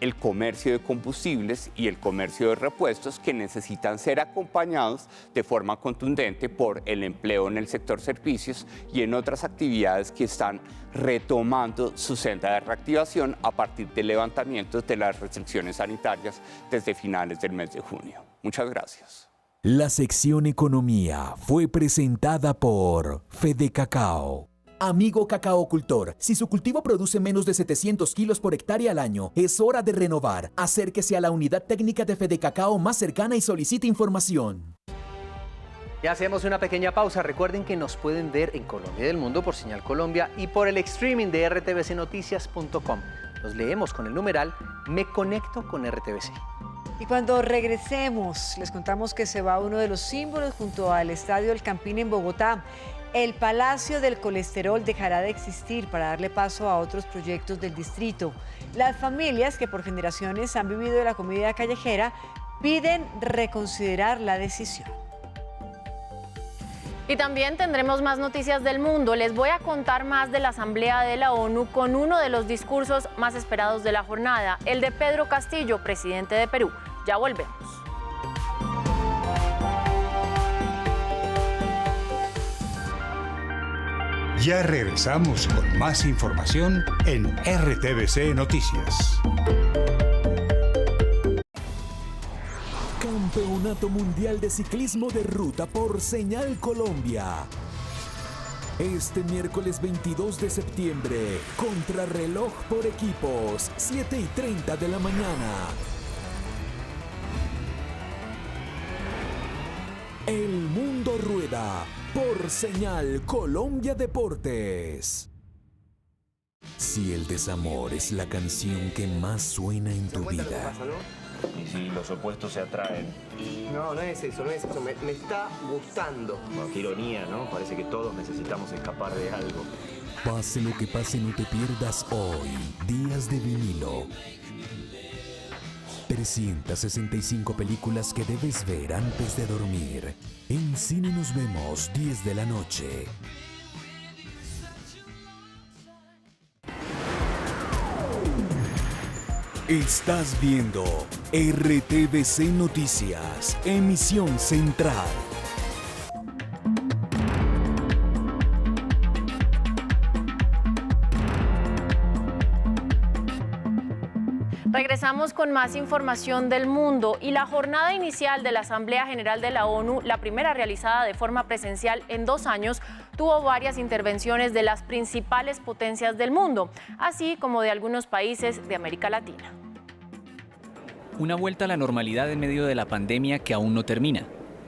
el comercio de combustibles y el comercio de repuestos, que necesitan ser acompañados de forma contundente por el empleo en el sector servicios y en otras actividades que están retomando su senda de reactivación a partir del levantamiento de las restricciones sanitarias desde finales del mes de junio. Muchas gracias. La sección Economía fue presentada por Fede Cacao. Amigo cacaocultor, si su cultivo produce menos de 700 kilos por hectárea al año, es hora de renovar. Acérquese a la unidad técnica de Fede Cacao más cercana y solicite información. Ya hacemos una pequeña pausa. Recuerden que nos pueden ver en Colombia y del Mundo por Señal Colombia y por el streaming de rtvcnoticias.com. Los leemos con el numeral Me Conecto con RTVC. Y cuando regresemos, les contamos que se va uno de los símbolos junto al Estadio El Campín en Bogotá. El Palacio del Colesterol dejará de existir para darle paso a otros proyectos del distrito. Las familias que por generaciones han vivido de la comida callejera piden reconsiderar la decisión. Y también tendremos más noticias del mundo. Les voy a contar más de la Asamblea de la ONU con uno de los discursos más esperados de la jornada, el de Pedro Castillo, presidente de Perú. Ya volvemos. Ya regresamos con más información en RTVC Noticias. Campeonato Mundial de Ciclismo de Ruta por Señal Colombia. Este miércoles 22 de septiembre, contrarreloj por equipos, 7:30 de la mañana. El mundo rueda por Señal Colombia Deportes. Si el desamor es la canción que más suena en tu vida. Y si los opuestos se atraen. No, no es eso, no es eso. Me está gustando. Bueno, qué ironía, ¿no? Parece que todos necesitamos escapar de algo. Pase lo que pase, no te pierdas hoy. Días de vinilo. 365 películas que debes ver antes de dormir. En cine nos vemos 10 de la noche. Estás viendo RTVC Noticias, emisión central. Regresamos con más información del mundo y la jornada inicial de la Asamblea General de la ONU, la primera realizada de forma presencial en 2 años, tuvo varias intervenciones de las principales potencias del mundo, así como de algunos países de América Latina. Una vuelta a la normalidad en medio de la pandemia que aún no termina.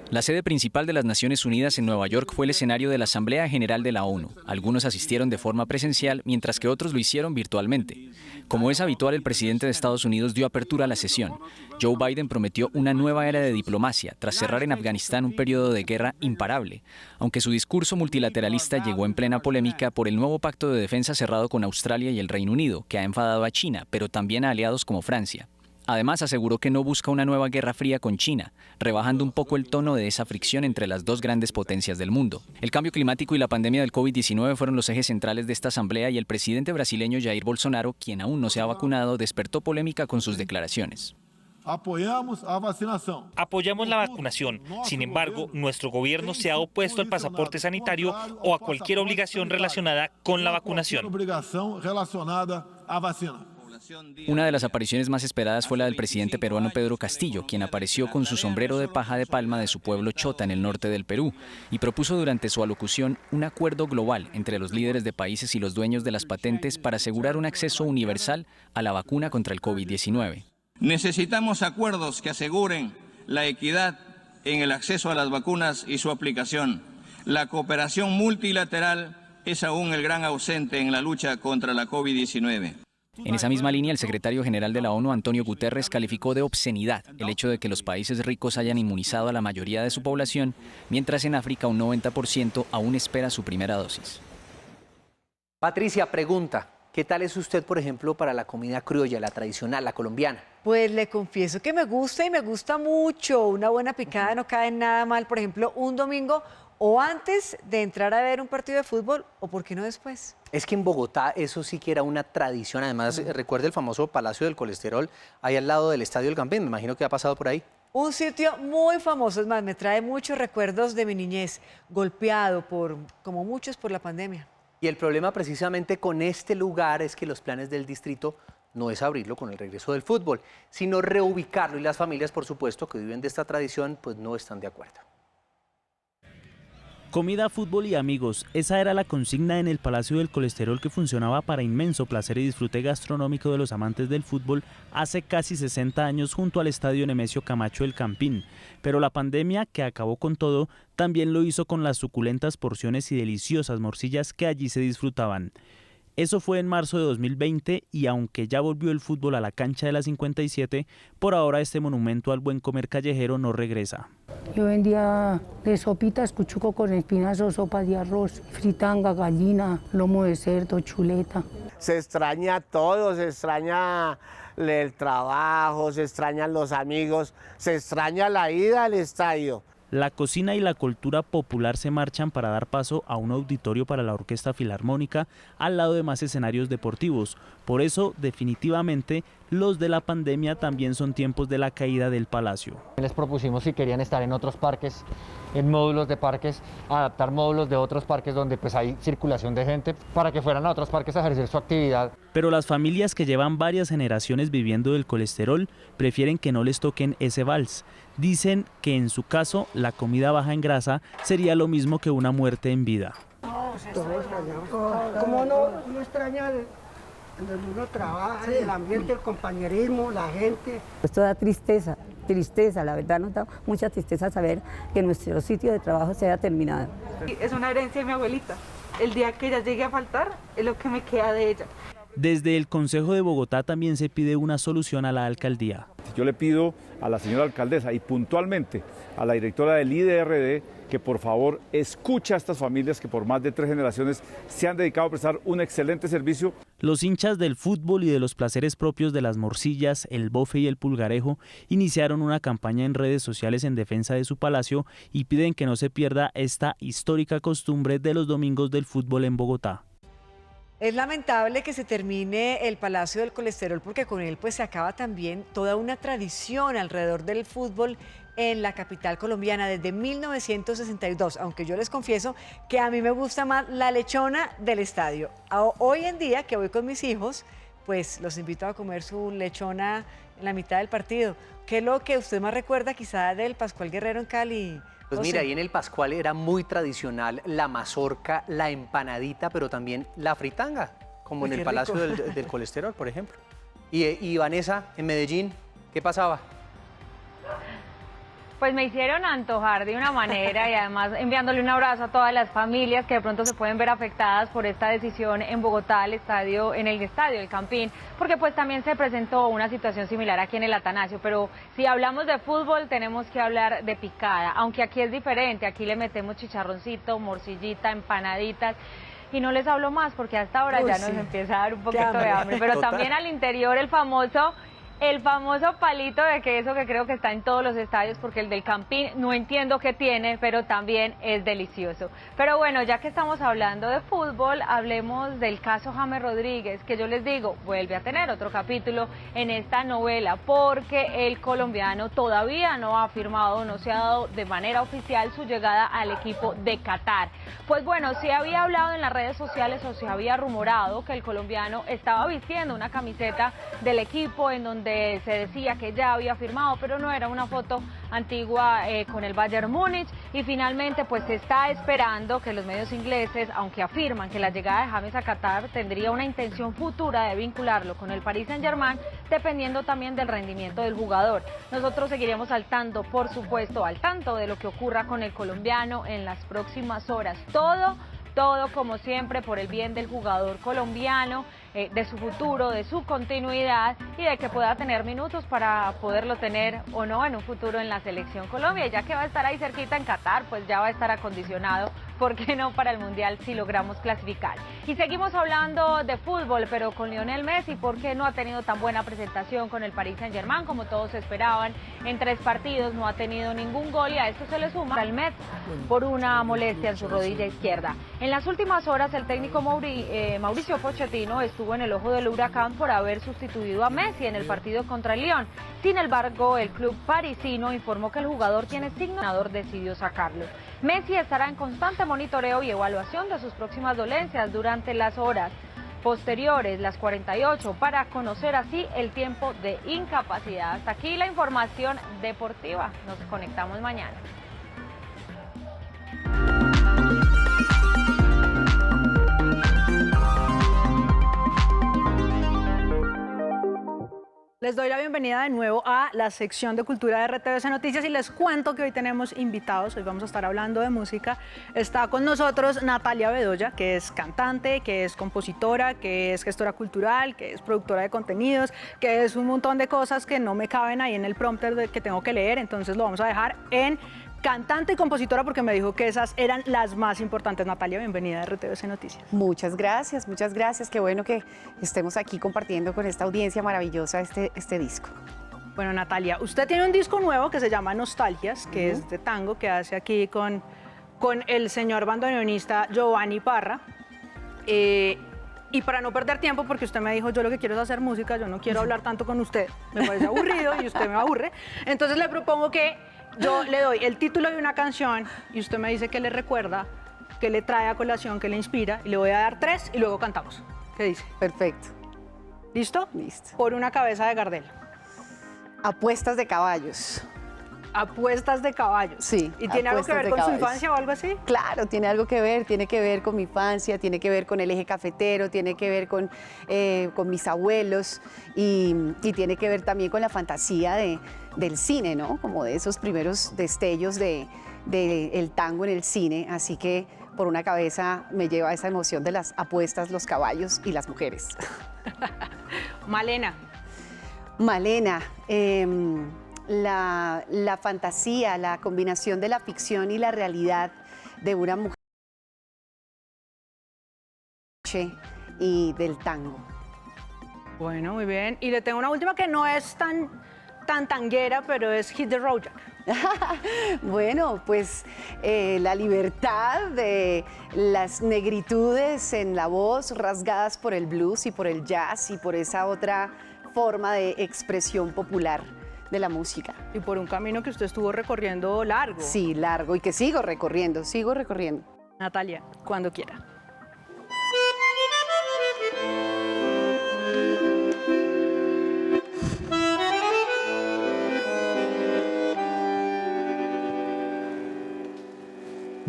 La sede principal de las Naciones Unidas en Nueva York fue el escenario de la Asamblea General de la ONU. Algunos asistieron de forma presencial, mientras que otros lo hicieron virtualmente. Como es habitual, el presidente de Estados Unidos dio apertura a la sesión. Joe Biden prometió una nueva era de diplomacia, tras cerrar en Afganistán un periodo de guerra imparable, aunque su discurso multilateralista llegó en plena polémica por el nuevo pacto de defensa cerrado con Australia y el Reino Unido, que ha enfadado a China, pero también a aliados como Francia. Además, aseguró que no busca una nueva guerra fría con China, rebajando un poco el tono de esa fricción entre las dos grandes potencias del mundo. El cambio climático y la pandemia del COVID-19 fueron los ejes centrales de esta asamblea y el presidente brasileño Jair Bolsonaro, quien aún no se ha vacunado, despertó polémica con sus declaraciones. Apoyamos la vacunación. Sin embargo, nuestro gobierno se ha opuesto al pasaporte sanitario o a cualquier obligación relacionada con la vacunación. Una de las apariciones más esperadas fue la del presidente peruano Pedro Castillo, quien apareció con su sombrero de paja de palma de su pueblo Chota en el norte del Perú y propuso durante su alocución un acuerdo global entre los líderes de países y los dueños de las patentes para asegurar un acceso universal a la vacuna contra el COVID-19. Necesitamos acuerdos que aseguren la equidad en el acceso a las vacunas y su aplicación. La cooperación multilateral es aún el gran ausente en la lucha contra la COVID-19. En esa misma línea, el secretario general de la ONU, Antonio Guterres, calificó de obscenidad el hecho de que los países ricos hayan inmunizado a la mayoría de su población, mientras en África un 90% aún espera su primera dosis. Patricia pregunta, ¿qué tal es usted, por ejemplo, para la comida criolla, la tradicional, la colombiana? Pues le confieso que me gusta y me gusta mucho. Una buena picada no cae nada mal, por ejemplo, un domingo o antes de entrar a ver un partido de fútbol, o por qué no después. Es que en Bogotá eso sí que era una tradición. Además, recuerde el famoso Palacio del Colesterol, ahí al lado del Estadio del Campín. Me imagino que ha pasado por ahí. Un sitio muy famoso, es más, me trae muchos recuerdos de mi niñez, golpeado como muchos, por la pandemia. Y el problema precisamente con este lugar es que los planes del distrito no es abrirlo con el regreso del fútbol, sino reubicarlo. Y las familias, por supuesto, que viven de esta tradición, pues no están de acuerdo. Comida, fútbol y amigos, esa era la consigna en el Palacio del Colesterol, que funcionaba para inmenso placer y disfrute gastronómico de los amantes del fútbol hace casi 60 años junto al Estadio Nemesio Camacho del Campín. Pero la pandemia, que acabó con todo, también lo hizo con las suculentas porciones y deliciosas morcillas que allí se disfrutaban. Eso fue en marzo de 2020 y aunque ya volvió el fútbol a la cancha de la 57, por ahora este monumento al buen comer callejero no regresa. Yo vendía de sopitas, cuchuco con espinas o sopas de arroz, fritanga, gallina, lomo de cerdo, chuleta. Se extraña todo, se extraña el trabajo, se extrañan los amigos, se extraña la ida al estadio. La cocina y la cultura popular se marchan para dar paso a un auditorio para la Orquesta Filarmónica al lado de más escenarios deportivos. Por eso, definitivamente, los de la pandemia también son tiempos de la caída del Palacio. Les propusimos si querían estar en otros parques, en módulos de parques, adaptar módulos de otros parques donde pues hay circulación de gente para que fueran a otros parques a ejercer su actividad. Pero las familias que llevan varias generaciones viviendo del colesterol prefieren que no les toquen ese vals. Dicen que en su caso la comida baja en grasa sería lo mismo que una muerte en vida. ¿Cómo no extraña donde uno trabaja, el ambiente, el compañerismo, la gente? Esto da tristeza, la verdad nos da mucha tristeza saber que nuestro sitio de trabajo se haya terminado. Es una herencia de mi abuelita. El día que ella llegue a faltar es lo que me queda de ella. Desde el Consejo de Bogotá también se pide una solución a la alcaldía. Yo le pido a la señora alcaldesa y puntualmente a la directora del IDRD que por favor escuche a estas familias que por más de 3 generaciones se han dedicado a prestar un excelente servicio. Los hinchas del fútbol y de los placeres propios de las morcillas, el bofe y el pulgarejo iniciaron una campaña en redes sociales en defensa de su palacio y piden que no se pierda esta histórica costumbre de los domingos del fútbol en Bogotá. Es lamentable que se termine el Palacio del Colesterol porque con él pues se acaba también toda una tradición alrededor del fútbol en la capital colombiana desde 1962, aunque yo les confieso que a mí me gusta más la lechona del estadio. Hoy en día que voy con mis hijos, pues los invito a comer su lechona en la mitad del partido. ¿Qué es lo que usted más recuerda quizá del Pascual Guerrero en Cali? Pues mira, ahí en el Pascual era muy tradicional la mazorca, la empanadita, pero también la fritanga, como en el Palacio del Colesterol, por ejemplo. Y Vanessa, en Medellín, ¿qué pasaba? Pues me hicieron antojar de una manera y además enviándole un abrazo a todas las familias que de pronto se pueden ver afectadas por esta decisión en Bogotá, en el estadio El Campín, porque pues también se presentó una situación similar aquí en el Atanasio, pero si hablamos de fútbol tenemos que hablar de picada, aunque aquí es diferente, aquí le metemos chicharroncito, morcillita, empanaditas. Y no les hablo más porque hasta ahora ya nos empieza a dar un poquito de hambre, pero también al interior el famoso palito de queso que creo que está en todos los estadios, porque el del Campín no entiendo qué tiene, pero también es delicioso. Pero bueno, ya que estamos hablando de fútbol, hablemos del caso James Rodríguez, que yo les digo, vuelve a tener otro capítulo en esta novela, porque el colombiano todavía no ha firmado, no se ha dado de manera oficial su llegada al equipo de Qatar. Pues bueno, se había hablado en las redes sociales o se había rumorado que el colombiano estaba vistiendo una camiseta del equipo en donde se decía que ya había firmado, pero no era una foto antigua con el Bayern Múnich, y finalmente pues se está esperando que los medios ingleses, aunque afirman que la llegada de James a Qatar tendría una intención futura de vincularlo con el Paris Saint-Germain, dependiendo también del rendimiento del jugador. Nosotros seguiremos al tanto, por supuesto, al tanto de lo que ocurra con el colombiano en las próximas horas. Todo como siempre por el bien del jugador colombiano, de su futuro, de su continuidad y de que pueda tener minutos para poderlo tener o no en un futuro en la Selección Colombia. Y ya que va a estar ahí cerquita en Qatar, pues ya va a estar acondicionado, ¿por qué no?, para el Mundial si logramos clasificar. Y seguimos hablando de fútbol, pero con Lionel Messi, porque no ha tenido tan buena presentación con el Paris Saint-Germain como todos esperaban. En 3 partidos no ha tenido ningún gol y a esto se le suma al Metz por una molestia en su rodilla izquierda. En las últimas horas el técnico Mauricio Pochettino estuvo en el ojo del huracán por haber sustituido a Messi en el partido contra el Lyon. Sin embargo, el club parisino informó que el jugador tiene signo, el entrenador decidió sacarlo. Messi estará en constante monitoreo y evaluación de sus próximas dolencias durante las horas posteriores, las 48, para conocer así el tiempo de incapacidad. Hasta aquí la información deportiva. Nos conectamos mañana. Les doy la bienvenida de nuevo a la sección de Cultura de RTVC Noticias y les cuento que hoy tenemos invitados, hoy vamos a estar hablando de música. Está con nosotros Natalia Bedoya, que es cantante, que es compositora, que es gestora cultural, que es productora de contenidos, que es un montón de cosas que no me caben ahí en el prompter que tengo que leer, entonces lo vamos a dejar en cantante y compositora porque me dijo que esas eran las más importantes. Natalia, bienvenida a RTVC Noticias. Muchas gracias, qué bueno que estemos aquí compartiendo con esta audiencia maravillosa este disco. Bueno, Natalia, usted tiene un disco nuevo que se llama Nostalgias, que es de tango, que hace aquí con el señor bandoneonista Giovanni Parra. Y para no perder tiempo, porque usted me dijo, yo lo que quiero es hacer música, yo no quiero hablar tanto con usted, me parece aburrido y usted me aburre, entonces le propongo que yo le doy el título de una canción y usted me dice qué le recuerda, qué le trae a colación, qué le inspira, y le voy a dar 3 y luego cantamos. ¿Qué dice? Perfecto. ¿Listo? Listo. Por una cabeza de Gardel. Apuestas de caballos. Apuestas de caballos. Sí. ¿Y tiene algo que ver con su infancia o algo así? Claro, tiene que ver con mi infancia, tiene que ver con el eje cafetero, tiene que ver con mis abuelos y tiene que ver también con la fantasía del cine, ¿no? Como de esos primeros destellos del tango en el cine, así que por una cabeza me lleva esa emoción de las apuestas, los caballos y las mujeres. Malena. Malena, la fantasía, la combinación de la ficción y la realidad de una mujer y del tango. Bueno, muy bien. Y le tengo una última que no es tan tanguera, pero es Hit the Road Jack. Bueno, pues la libertad de las negritudes en la voz rasgadas por el blues y por el jazz y por esa otra forma de expresión popular de la música. Y por un camino que usted estuvo recorriendo largo. Sí, largo, y que sigo recorriendo. Natalia, cuando quiera.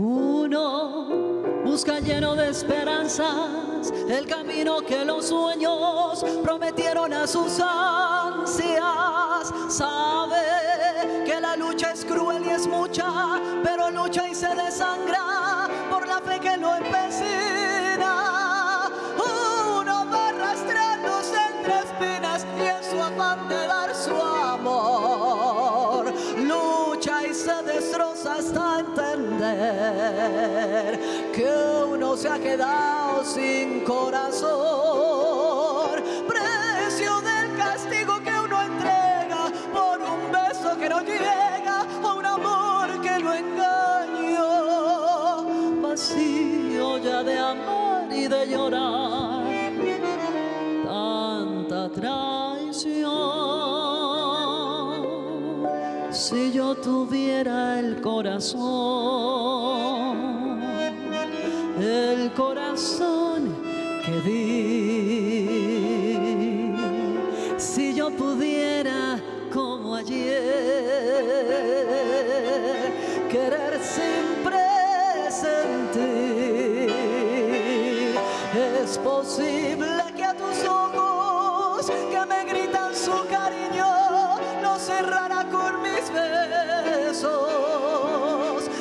Uno busca lleno de esperanzas el camino que los sueños prometieron a sus ansias. Sabe que la lucha es cruel y es mucha, pero lucha y se desangra por la fe que lo empecina. Uno va arrastrándose entre espinas y en su afán de dar su amor lucha y se destroza hasta entender que uno se ha quedado sin corazón, precio del castigo que uno entrega por un beso que no llega o un amor que lo engañó, vacío ya de amar y de llorar tanta traición. Si yo tuviera el corazón que di, si yo pudiera como ayer querer sin presentir, es posible que a tus ojos que me gritan su cariño no cerrara con mis besos,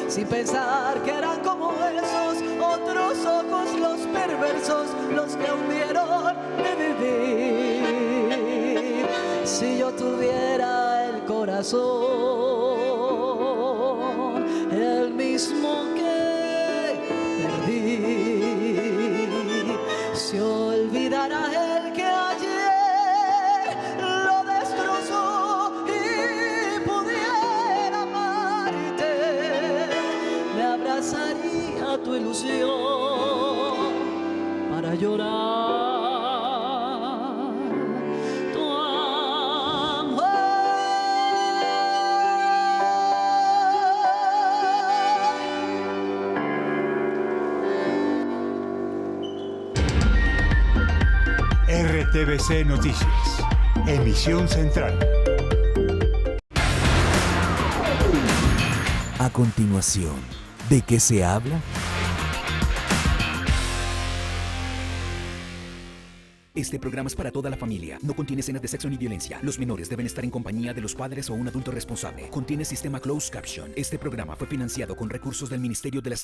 sin pensar que eran como esos otros ojos los perversos, los que hundieron de vivir. Si yo tuviera el corazón, el mismo que perdí, se olvidará el que ayer lo destrozó y pudiera amarte, me abrazaría tu ilusión para llorar tu amor. RTBC Noticias, emisión central. A continuación, ¿de qué se habla? Este programa es para toda la familia. No contiene escenas de sexo ni violencia. Los menores deben estar en compañía de los padres o un adulto responsable. Contiene sistema closed caption. Este programa fue financiado con recursos del Ministerio de la